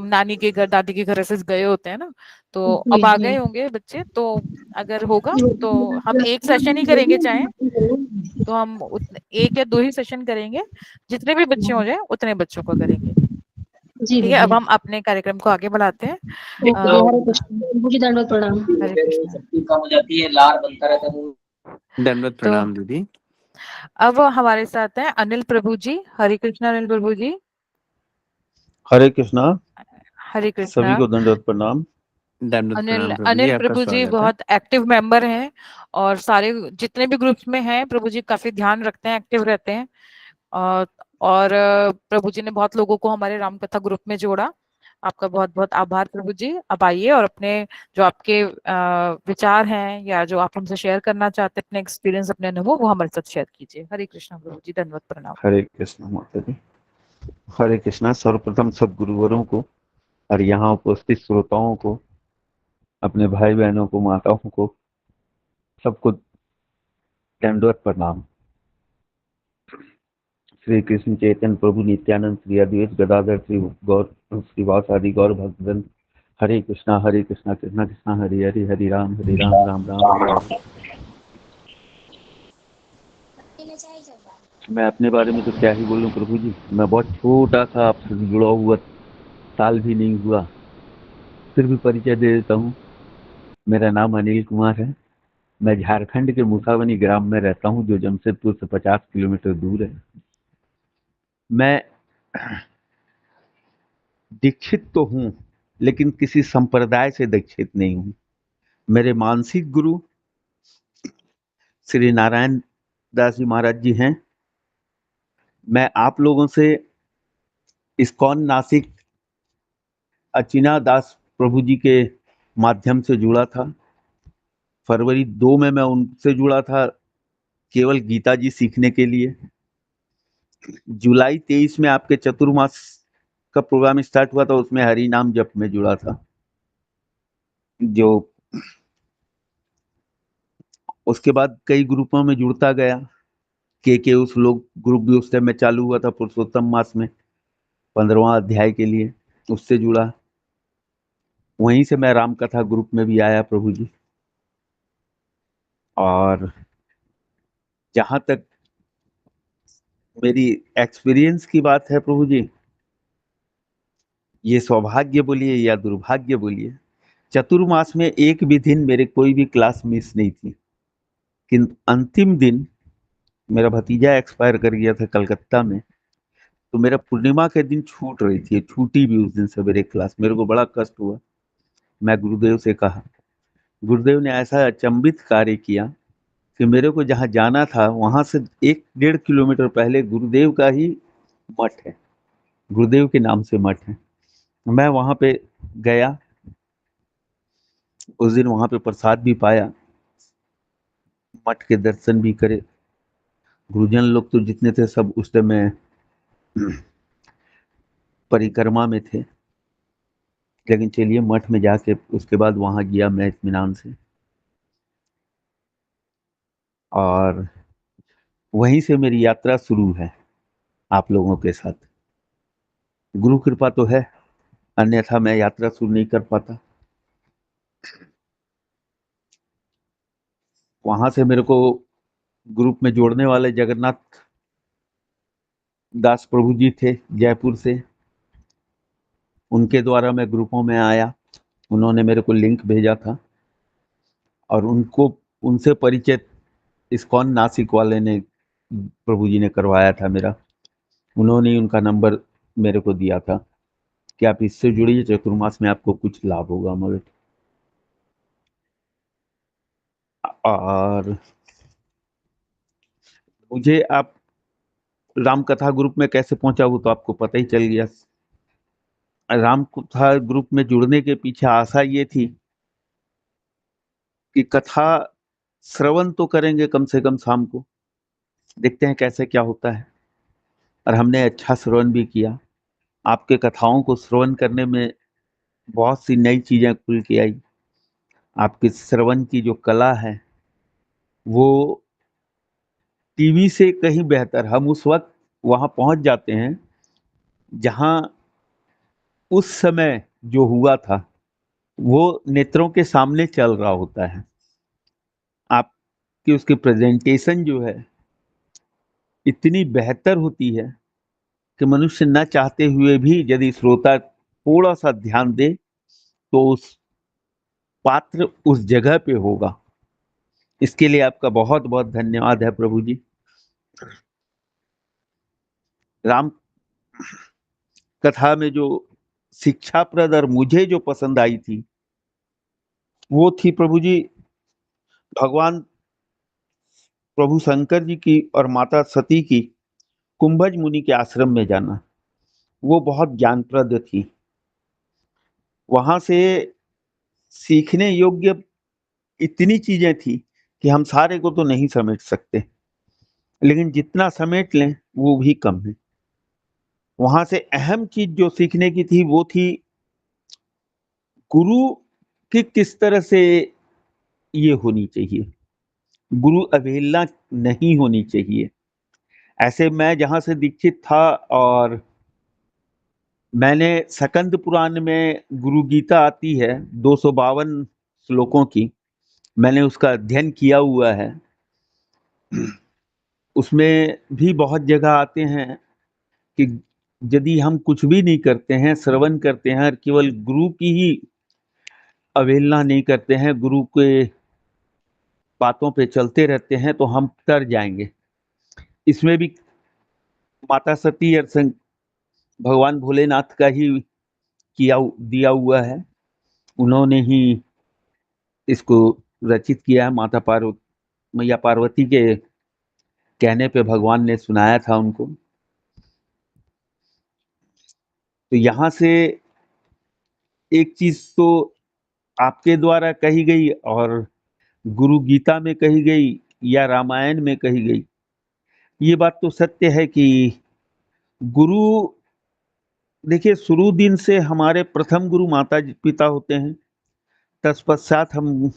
नानी के घर दादी के घर ऐसे गए होते हैं ना, तो जी अब आ जी गए होंगे बच्चे, तो अगर होगा तो हम एक सेशन ही करेंगे, चाहे तो हम उतने 1 या 2 ही सेशन करेंगे, जितने भी बच्चे हो जाए उतने बच्चों को करेंगे। जी ठीक है, अब दीदी। हम अपने कार्यक्रम को आगे बढ़ाते हैं। ओके, हरे कृष्ण, मुझे दंडवत प्रणाम। हरे कृष्ण। शक्ति कम हो जाती है, लार बनता रहता है मुंह। दंडवत तो प्रणाम दीदी। अब हमारे साथ हैं अनिल प्रभु जी। हरे कृष्ण अनिल प्रभु जी। हरे कृष्णा। हरे सभी कृष्णा। को दंडवत प्रणाम। दंडवत अनिल प्रणाम प्रभु जी, अनिल आपका प्रभु जी स्वागत है। बहुत एक्टिव मेंबर हैं, और सारे जितने भी ग्रुप्स में हैं प्रभु जी काफी ध्यान रखते हैं, एक्टिव रहते हैं। और प्रभु जी ने बहुत लोगों को हमारे रामकथा ग्रुप में जोड़ा। आपका बहुत बहुत आभार प्रभु जी। अब आइए और अपने जो आपके विचार हैं या जो आप हमसे शेयर करना चाहते हैं, अपने एक्सपीरियंस, अपने अनुभव, वो हमारे साथ शेयर कीजिए। हरे कृष्णा प्रभु जी, धन्यवाद प्रणाम। हरे कृष्णा माता जी। हरे कृष्णा। सर्वप्रथम सब गुरुवरों को और यहाँ उपस्थित श्रोताओं को, अपने भाई बहनों को, माताओं को, सबको दंडवत प्रणाम। श्री कृष्ण चैतन्य प्रभु नित्यानंद श्री अद्वैत गदाधर श्री गौर श्रीवासादि गौर भक्तजन। हरे कृष्णा कृष्णा कृष्णा हरे हरे, हरे राम राम राम हरे हरे। मैं अपने बारे में तो क्या ही बोलूं प्रभु जी, मैं बहुत छोटा सा आपसे जुड़ा हुआ, साल भी नहीं हुआ, फिर भी परिचय दे देता हूँ। मेरा नाम अनिल कुमार है। मैं झारखंड के मुसावनी ग्राम में रहता हूँ, जो जमशेदपुर से 50 किलोमीटर दूर है। मैं दीक्षित तो हूँ, लेकिन किसी संप्रदाय से दीक्षित नहीं हूँ। मेरे मानसिक गुरु श्री नारायण दास जी महाराज जी हैं। मैं आप लोगों से इस्कॉन नासिक अचिना दास प्रभु जी के माध्यम से जुड़ा था। फरवरी 2 में मैं उनसे जुड़ा था केवल गीता जी सीखने के लिए। जुलाई 23 में आपके चतुर्मास का प्रोग्राम स्टार्ट हुआ था, उसमें हरि नाम जप में जुड़ा था। जो उसके बाद कई ग्रुपों में जुड़ता गया। के उस लोग ग्रुप भी उस टाइम में चालू हुआ था पुरुषोत्तम मास में 15वां अध्याय के लिए, उससे जुड़ा। वहीं से मैं राम कथा ग्रुप में भी आया प्रभु जी। और जहां तक मेरी एक्सपीरियंस की बात है प्रभु जी, ये सौभाग्य बोलिए या दुर्भाग्य बोलिए, चतुर्मास में एक भी दिन मेरे कोई भी क्लास मिस नहीं थी। किंतु अंतिम दिन मेरा भतीजा एक्सपायर कर गया था कलकत्ता में, तो मेरा पूर्णिमा के दिन छूट रही थी, छूटी भी उस दिन सवेरे क्लास। मेरे को बड़ा कष्ट हुआ। मैं गुरुदेव से कहा, गुरुदेव ने ऐसा अचंभित कार्य किया कि मेरे को जहाँ जाना था वहां से 1-1.5 किलोमीटर पहले गुरुदेव का ही मठ है, गुरुदेव के नाम से मठ है। मैं वहां पे गया, उस दिन वहां पे प्रसाद भी पाया, मठ के दर्शन भी करे। गुरुजन लोग तो जितने थे सब उस समय परिक्रमा में थे, लेकिन चलिए मठ में जाके उसके बाद वहां गया मैं इत्मीनान से, और वहीं से मेरी यात्रा शुरू है आप लोगों के साथ। गुरु कृपा तो है, अन्यथा मैं यात्रा शुरू नहीं कर पाता। वहां से मेरे को ग्रुप में जोड़ने वाले जगन्नाथ दास प्रभु जी थे जयपुर से, उनके द्वारा मैं ग्रुपों में आया। उन्होंने मेरे को लिंक भेजा था और उनसे परिचय इस्कॉन नासिक वाले ने, प्रभु जी ने करवाया था मेरा। उन्होंने ही उनका नंबर मेरे को दिया था कि आप इससे जुड़िए, चतुर्मास में आपको कुछ लाभ होगा। मगर और मुझे आप राम कथा ग्रुप में कैसे पहुंचा वो तो आपको पता ही चल गया। राम कथा ग्रुप में जुड़ने के पीछे आशा ये थी कि कथा श्रवण तो करेंगे कम से कम शाम को, देखते हैं कैसे क्या होता है। और हमने अच्छा श्रवण भी किया। आपके कथाओं को श्रवण करने में बहुत सी नई चीजें खुल के आई। आपके श्रवण की जो कला है वो टीवी से कहीं बेहतर। हम उस वक्त वहां पहुंच जाते हैं जहां उस समय जो हुआ था वो नेत्रों के सामने चल रहा होता है। आपकी उसकी प्रेजेंटेशन जो है इतनी बेहतर होती है कि मनुष्य न चाहते हुए भी यदि श्रोता थोड़ा सा ध्यान दे तो उस पात्र उस जगह पे होगा। इसके लिए आपका बहुत बहुत धन्यवाद है प्रभु जी। राम कथा में जो शिक्षाप्रद और मुझे जो पसंद आई थी वो थी प्रभु जी, भगवान प्रभु शंकर जी की और माता सती की कुंभज मुनि के आश्रम में जाना। वो बहुत ज्ञानप्रद थी। वहां से सीखने योग्य इतनी चीजें थी कि हम सारे को तो नहीं समेट सकते, लेकिन जितना समेट लें वो भी कम है। वहां से अहम चीज जो सीखने की थी वो थी गुरु की किस तरह से ये होनी चाहिए, गुरु अवहेलना नहीं होनी चाहिए। ऐसे मैं जहां से दीक्षित था और मैंने सकंद पुराण में गुरु गीता आती है 252 श्लोकों की, मैंने उसका अध्ययन किया हुआ है। उसमें भी बहुत जगह आते हैं कि यदि हम कुछ भी नहीं करते हैं, श्रवण करते हैं और केवल गुरु की ही अवहेलना नहीं करते हैं, गुरु के बातों पे चलते रहते हैं तो हम तर जाएंगे। इसमें भी माता सती और भगवान भोलेनाथ का ही किया दिया हुआ है। उन्होंने ही इसको रचित किया है। माता मैया पार्वती के कहने पे भगवान ने सुनाया था उनको। तो यहां से एक चीज तो आपके द्वारा कही गई और गुरु गीता में कही गई या रामायण में कही गई, ये बात तो सत्य है कि गुरु, देखिए शुरू दिन से हमारे प्रथम गुरु माता पिता होते हैं, तत्पश्चात हम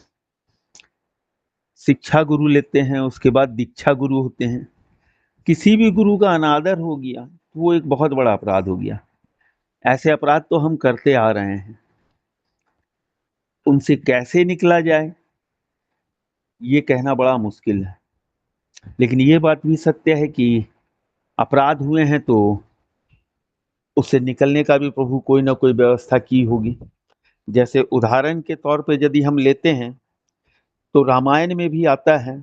शिक्षा गुरु लेते हैं, उसके बाद दीक्षा गुरु होते हैं। किसी भी गुरु का अनादर हो गया तो वो एक बहुत बड़ा अपराध हो गया। ऐसे अपराध तो हम करते आ रहे हैं, उनसे कैसे निकला जाए ये कहना बड़ा मुश्किल है। लेकिन ये बात भी सत्य है कि अपराध हुए हैं तो उससे निकलने का भी प्रभु कोई ना कोई व्यवस्था की होगी। जैसे उदाहरण के तौर पे यदि हम लेते हैं तो रामायण में भी आता है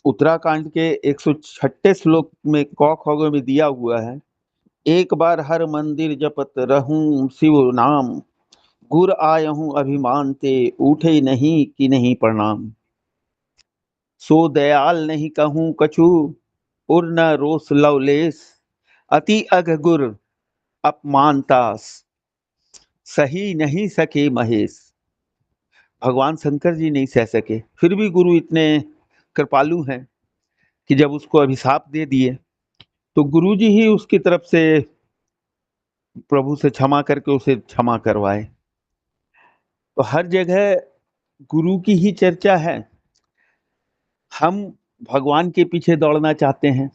उत्तराखंड के 106 श्लोक में क ख ग में दिया हुआ है, एक बार हर मंदिर जपत रहूं शिव नाम, गुर आयहूं अभिमान ते उठे नहीं कि नहीं प्रणाम। सो दयाल नहीं कहूं कछु उर न रोस लवलेस, अति अघ गुर अपमानतास सही नहीं सके महेश। भगवान शंकर जी नहीं सह सके, फिर भी गुरु इतने कृपालु हैं कि जब उसको अभिशाप दे दिए तो गुरु जी ही उसकी तरफ से प्रभु से क्षमा करके उसे क्षमा करवाए। तो हर जगह गुरु की ही चर्चा है। हम भगवान के पीछे दौड़ना चाहते हैं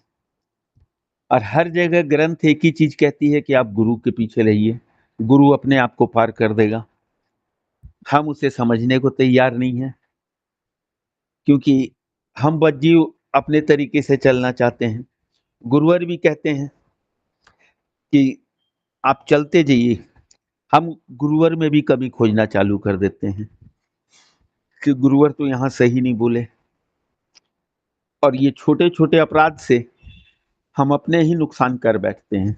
और हर जगह ग्रंथ एक ही चीज कहती है कि आप गुरु के पीछे रहिए, गुरु अपने आप को पार कर देगा। हम उसे समझने को तैयार नहीं है क्योंकि हम बज्जीव अपने तरीके से चलना चाहते हैं। गुरुवर भी कहते हैं कि आप चलते जाइए, हम गुरुवर में भी कमी खोजना चालू कर देते हैं कि गुरुवर तो यहाँ सही नहीं बोले, और ये छोटे छोटे अपराध से हम अपने ही नुकसान कर बैठते हैं।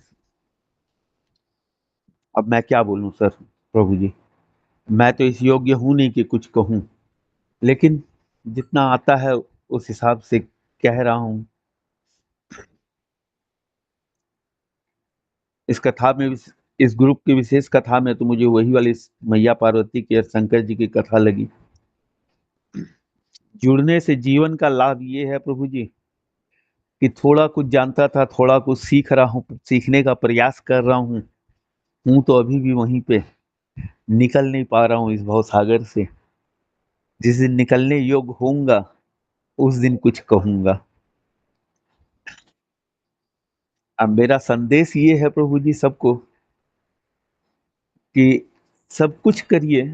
अब मैं क्या बोलूं सर प्रभु जी, मैं तो इस योग्य हूं नहीं कि कुछ कहूं, लेकिन जितना आता है उस हिसाब से कह रहा हूं। इस कथा में, इस ग्रुप की विशेष कथा में तो मुझे वही वाली मैया पार्वती की और शंकर जी की कथा लगी। जुड़ने से जीवन का लाभ ये है प्रभु जी कि थोड़ा कुछ जानता था, थोड़ा कुछ सीख रहा हूँ, सीखने का प्रयास कर रहा हूँ तो अभी भी वहीं पे निकल नहीं पा रहा हूँ इस भवसागर से। जिस दिन निकलने योग्य होऊंगा उस दिन कुछ कहूंगा। अब मेरा संदेश ये है प्रभु जी सबको कि सब कुछ करिए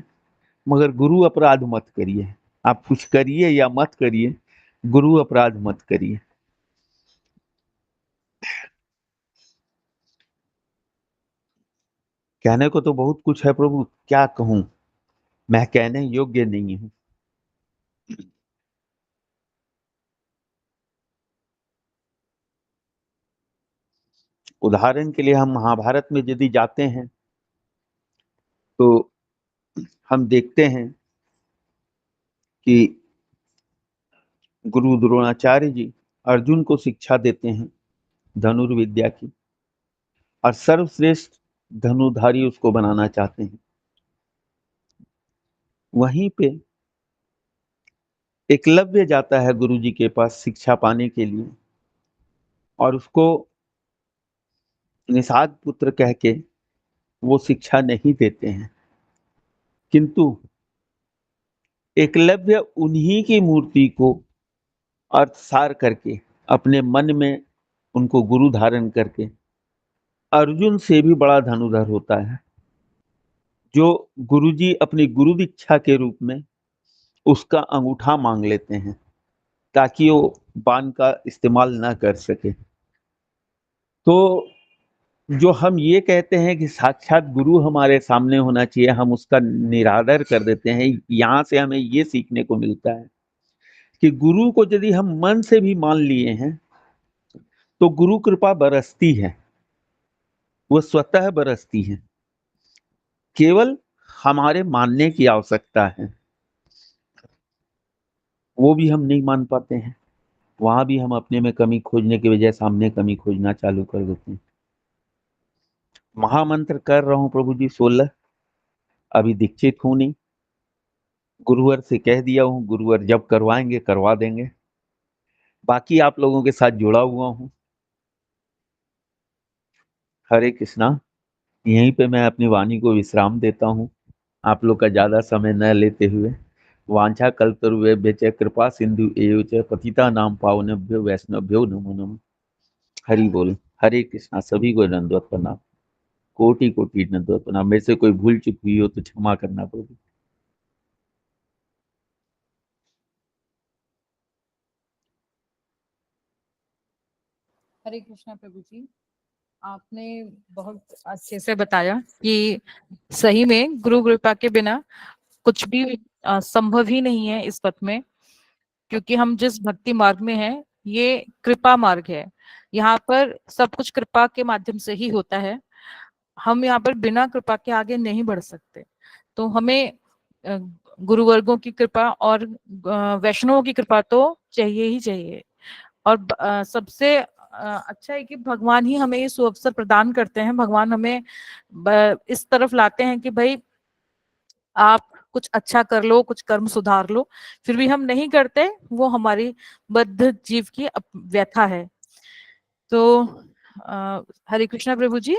मगर गुरु अपराध मत करिए। आप कुछ करिए या मत करिए, गुरु अपराध मत करिए। कहने को तो बहुत कुछ है प्रभु, क्या कहूं, मैं कहने योग्य नहीं हूं। उदाहरण के लिए हम महाभारत में यदि जाते हैं तो हम देखते हैं कि गुरु द्रोणाचार्य जी अर्जुन को शिक्षा देते हैं धनुर्विद्या की, और सर्वश्रेष्ठ धनुधारी उसको बनाना चाहते हैं। वहीं पे एकलव्य जाता है गुरु जी के पास शिक्षा पाने के लिए, और उसको निषाद पुत्र कह के वो शिक्षा नहीं देते हैं, किंतु एकलव्य उन्हीं की मूर्ति को अर्थसार करके अपने मन में उनको गुरु धारण करके अर्जुन से भी बड़ा धनुधर होता है, जो गुरुजी अपनी गुरु दीक्षा के रूप में उसका अंगूठा मांग लेते हैं ताकि वो बाण का इस्तेमाल ना कर सके। तो जो हम ये कहते हैं कि साक्षात गुरु हमारे सामने होना चाहिए, हम उसका निरादर कर देते हैं। यहाँ से हमें ये सीखने को मिलता है कि गुरु को यदि हम मन से भी मान लिए हैं तो गुरु कृपा बरसती है, वो स्वतः बरसती है, केवल हमारे मानने की आवश्यकता है। वो भी हम नहीं मान पाते हैं, वहां भी हम अपने में कमी खोजने की बजाय सामने कमी खोजना चालू कर देते हैं। महामंत्र कर रहा हूं प्रभु जी 16, अभी दीक्षित हूं नहीं, गुरुवर से कह दिया हूँ, गुरुवर जब करवाएंगे करवा देंगे। बाकी आप लोगों के साथ जुड़ा हुआ हूँ। हरे कृष्णा। यहीं पे मैं अपनी वाणी को विश्राम देता हूँ, आप लोग का ज्यादा समय न लेते हुए। वांछा कल्पतरुभ्यश्च कृपा सिंधु एव च पतिता नाम पावनेभ्यो वैष्णवभ्यो नमो नमः। हरि बोल। हरे कृष्णा। सभी को दंडवत प्रणाम, कोटि कोटि दंडवत प्रणाम। मेरे से कोई भूल चुक हुई हो तो क्षमा करना प्रभु। हरे कृष्णा प्रभु जी, आपने बहुत अच्छे से बताया कि सही में गुरु कृपा के बिना कुछ भी संभव ही नहीं है इस पथ में, क्योंकि हम जिस भक्ति मार्ग में हैं ये कृपा मार्ग है। यहाँ पर सब कुछ कृपा के माध्यम से ही होता है। हम यहाँ पर बिना कृपा के आगे नहीं बढ़ सकते। तो हमें गुरुवर्गों की कृपा और वैष्णवों की कृपा तो चाहिए ही चाहिए। और सबसे अच्छा है कि भगवान ही हमें ये सुअवसर प्रदान करते हैं। भगवान हमें इस तरफ लाते हैं कि भाई आप कुछ अच्छा कर लो, कुछ कर्म सुधार लो, फिर भी हम नहीं करते। वो हमारी बद्ध जीव की व्यथा है। तो हरे कृष्णा प्रभु जी।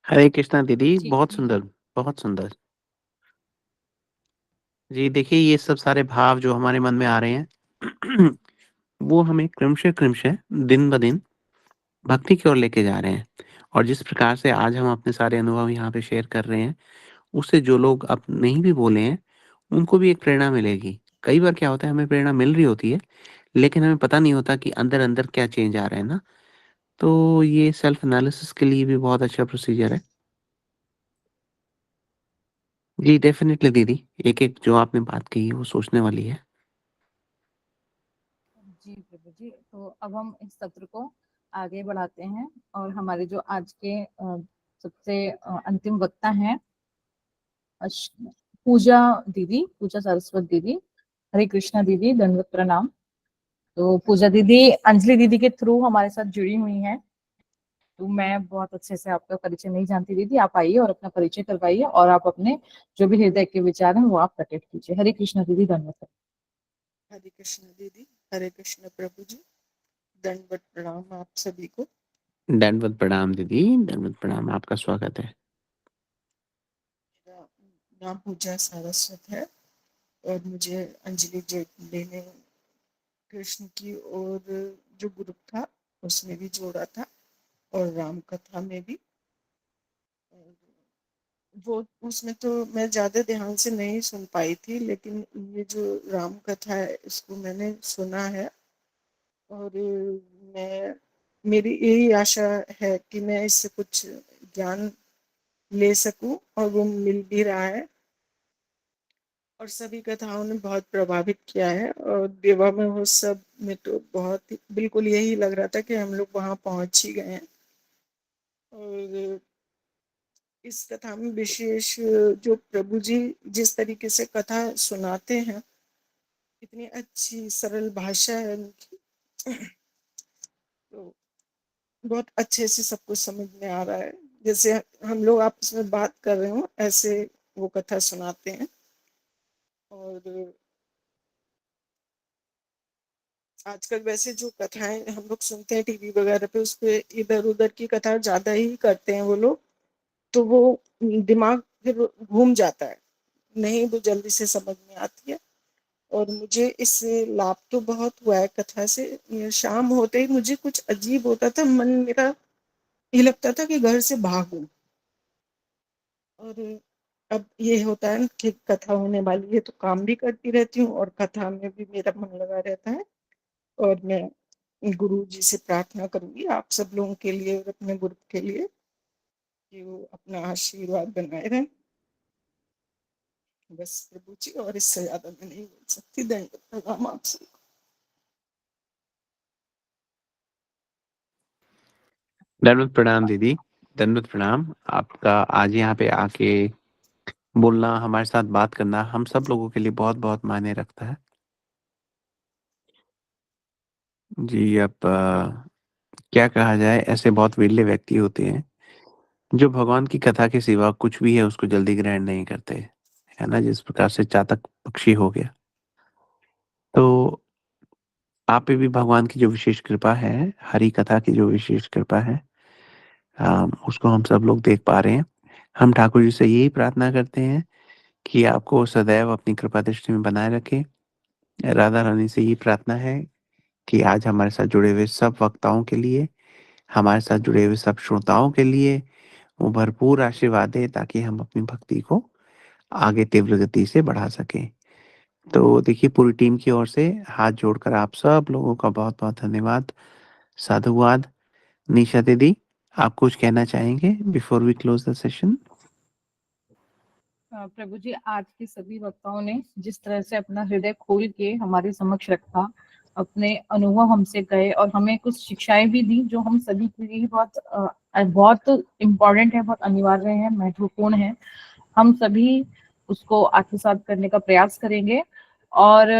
हरे कृष्णा दीदी, जी बहुत सुंदर, बहुत सुंदर। जी देखिए, ये सब सारे भाव जो हमारे मन में आ रहे हैं वो हमें क्रमशः क्रमशः दिन ब दिन भक्ति की ओर लेके जा रहे हैं। और जिस प्रकार से आज हम अपने सारे अनुभव यहाँ पे शेयर कर रहे हैं, उससे जो लोग अब नहीं भी बोले हैं उनको भी एक प्रेरणा मिलेगी। कई बार क्या होता है, हमें प्रेरणा मिल रही होती है लेकिन हमें पता नहीं होता कि अंदर अंदर क्या चेंज आ रहा है ना। तो ये सेल्फ एनालिसिस के लिए भी बहुत अच्छा प्रोसीजर है। जी डेफिनेटली दीदी, एक एक जो आपने बात कही वो सोचने वाली है। जी प्रभु जी, तो अब हम इस सत्र को आगे बढ़ाते हैं और हमारे जो आज के सबसे अंतिम वक्ता हैं पूजा दीदी, पूजा सरस्वत दीदी। हरे कृष्णा दीदी, दंडवत प्रणाम। तो पूजा दीदी अंजलि दीदी के थ्रू हमारे साथ जुड़ी हुई हैं। तो मैं बहुत अच्छे से आपका परिचय नहीं जानती दीदी, आप आइए और अपना परिचय करवाइए और आप अपने जो भी हृदय के विचार हैं वो आप प्रकट कीजिए। हरे कृष्णा दीदी, दंडवत। हरे कृष्ण दीदी, हरे कृष्ण प्रभु जी, दंडवत प्रणाम आप सभी को। दंडवत प्रणाम दीदी, दंडवत प्रणाम, आपका स्वागत है। मेरा नाम पूजा सारस्वत है और मुझे अंजलि जेटली ने कृष्ण की और जो ग्रुप था उसमें भी जोड़ा था और राम कथा में भी। वो उसमें तो मैं ज्यादा ध्यान से नहीं सुन पाई थी, लेकिन ये जो राम कथा है इसको मैंने सुना है और मैं मेरी यही आशा है कि मैं इससे कुछ ज्ञान ले सकूं और वो मिल भी रहा है। और सभी कथाओं ने बहुत प्रभावित किया है और देवा में वो सब में तो बहुत ही बिल्कुल यही लग रहा था कि हम लोग वहां पहुंच ही गए हैं। और इस कथा में विशेष जो प्रभु जी जिस तरीके से कथा सुनाते हैं, इतनी अच्छी सरल भाषा है उनकी, तो बहुत अच्छे से सब कुछ समझ में आ रहा है। जैसे हम लोग आपस में बात कर रहे हो ऐसे वो कथा सुनाते हैं। और आजकल वैसे जो कथाएं हम लोग सुनते हैं टीवी वगैरह पे, उस पे इधर उधर की कथा ज्यादा ही करते हैं वो लोग, तो वो दिमाग फिर घूम जाता है, नहीं वो जल्दी से समझ में आती है। और मुझे इससे लाभ तो बहुत हुआ है कथा से। शाम होते ही मुझे कुछ अजीब होता था, मन मेरा ये लगता था कि घर से भागूं। और अब ये होता है कि कथा होने वाली है तो काम भी करती रहती हूँ और कथा में भी मेरा मन लगा रहता है। और मैं गुरु जी से प्रार्थना करूंगी आप सब लोगों के लिए और अपने ग्रुप के लिए कि वो अपना आशीर्वाद बनाए रहें। बस प्रभु जी, और इससे ज्यादा मैं नहीं बोल सकती। धन्यवाद, प्रणाम आप सबको। दंडवत प्रणाम दीदी, दंडवत प्रणाम। आपका आज यहाँ पे आके बोलना, हमारे साथ बात करना हम सब लोगों के लिए बहुत बहुत मायने रखता है। जी अब क्या कहा जाए, ऐसे बहुत विरले व्यक्ति होते हैं जो भगवान की कथा के सिवा कुछ भी है उसको जल्दी ग्रहण नहीं करते। है ना, जिस प्रकार से चातक पक्षी हो गया। तो आप पे भी भगवान की जो विशेष कृपा है, हरि कथा की जो विशेष कृपा है, उसको हम सब लोग देख पा रहे हैं। हम ठाकुर जी से यही प्रार्थना करते हैं कि आपको सदैव अपनी कृपा दृष्टि में बनाए रखे। राधा रानी से यही प्रार्थना है कि आज हमारे साथ जुड़े हुए सब वक्ताओं के लिए, हमारे साथ जुड़े हुए सब श्रोताओं के लिए वो भरपूर आशीर्वाद दे, ताकि हम अपनी भक्ति को आगे तीव्र गति से बढ़ा सकें। तो देखिए, पूरी टीम की ओर से हाथ जोड़कर आप सब लोगों का बहुत बहुत धन्यवाद, साधुवाद। निशा दीदी, आप कुछ कहना चाहेंगे before we close the session? प्रभु जी, आज के सभी वक्ताओं ने जिस तरह से अपना हृदय खोल के हमारे समक्ष रखा, अपने अनुभव हमसे कहे और हमें कुछ शिक्षाएं भी दी, जो हम सभी के लिए बहुत इम्पोर्टेंट है, बहुत अनिवार्य है, महत्वपूर्ण है। हम सभी उसको आत्मसात करने का प्रयास करेंगे। और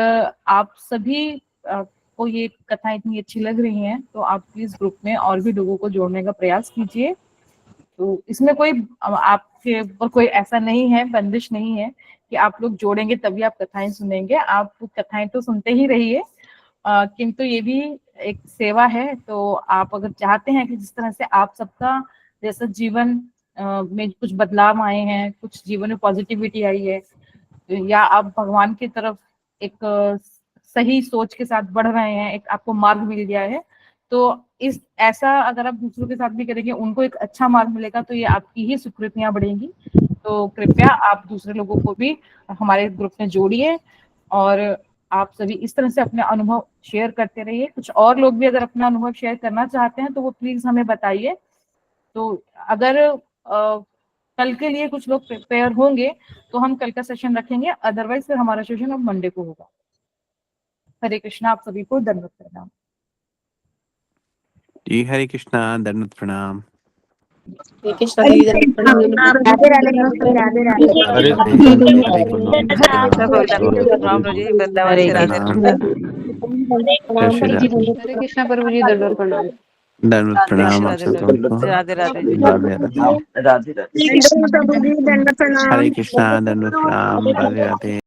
आप सभी को ये कथा इतनी अच्छी लग रही हैं, तो आप प्लीज ग्रुप में और भी लोगों को जोड़ने का प्रयास कीजिए। तो इसमें कोई आपके ऊपर कोई ऐसा नहीं है, बंदिश नहीं है कि आप लोग जोड़ेंगे तभी आप कथाएं सुनेंगे। आप कथाएं तो सुनते ही रहिए, किंतु ये भी एक सेवा है। तो आप अगर चाहते हैं कि जिस तरह से आप सबका जैसा जीवन में कुछ बदलाव आए हैं, कुछ जीवन में पॉजिटिविटी आई है, या आप भगवान की तरफ एक सही सोच के साथ बढ़ रहे हैं, एक आपको मार्ग मिल गया है, तो इस ऐसा अगर आप दूसरों के साथ भी करेंगे, उनको एक अच्छा मार्ग मिलेगा, तो ये आपकी ही सुकृतियां बढ़ेंगी। तो कृपया आप दूसरे लोगों को भी हमारे ग्रुप में जोड़िए और आप सभी इस तरह से अपने अनुभव शेयर करते रहिए। कुछ और लोग भी अगर अपना अनुभव शेयर करना चाहते हैं तो वो प्लीज हमें बताइए। तो अगर कल के लिए कुछ लोग प्रिपेयर होंगे तो हम कल का सेशन रखेंगे, अदरवाइज फिर हमारा सेशन अब मंडे को होगा। हरे कृष्णा, आप सभी को दंडवत प्रणाम। जी हरे कृष्णा, दंडवत प्रणाम। राधे राधे राधे राधे। हरे गुरु राम जी, वृंदावन से राधे हरे कृष्णा प्रभु जी, दंडवत प्रणाम। दंडवत प्रणाम आप सबको। राधे राधे राधे राधे। राधे राधे। हरे कृष्णा, दंडवत प्रणाम, राधे राधे।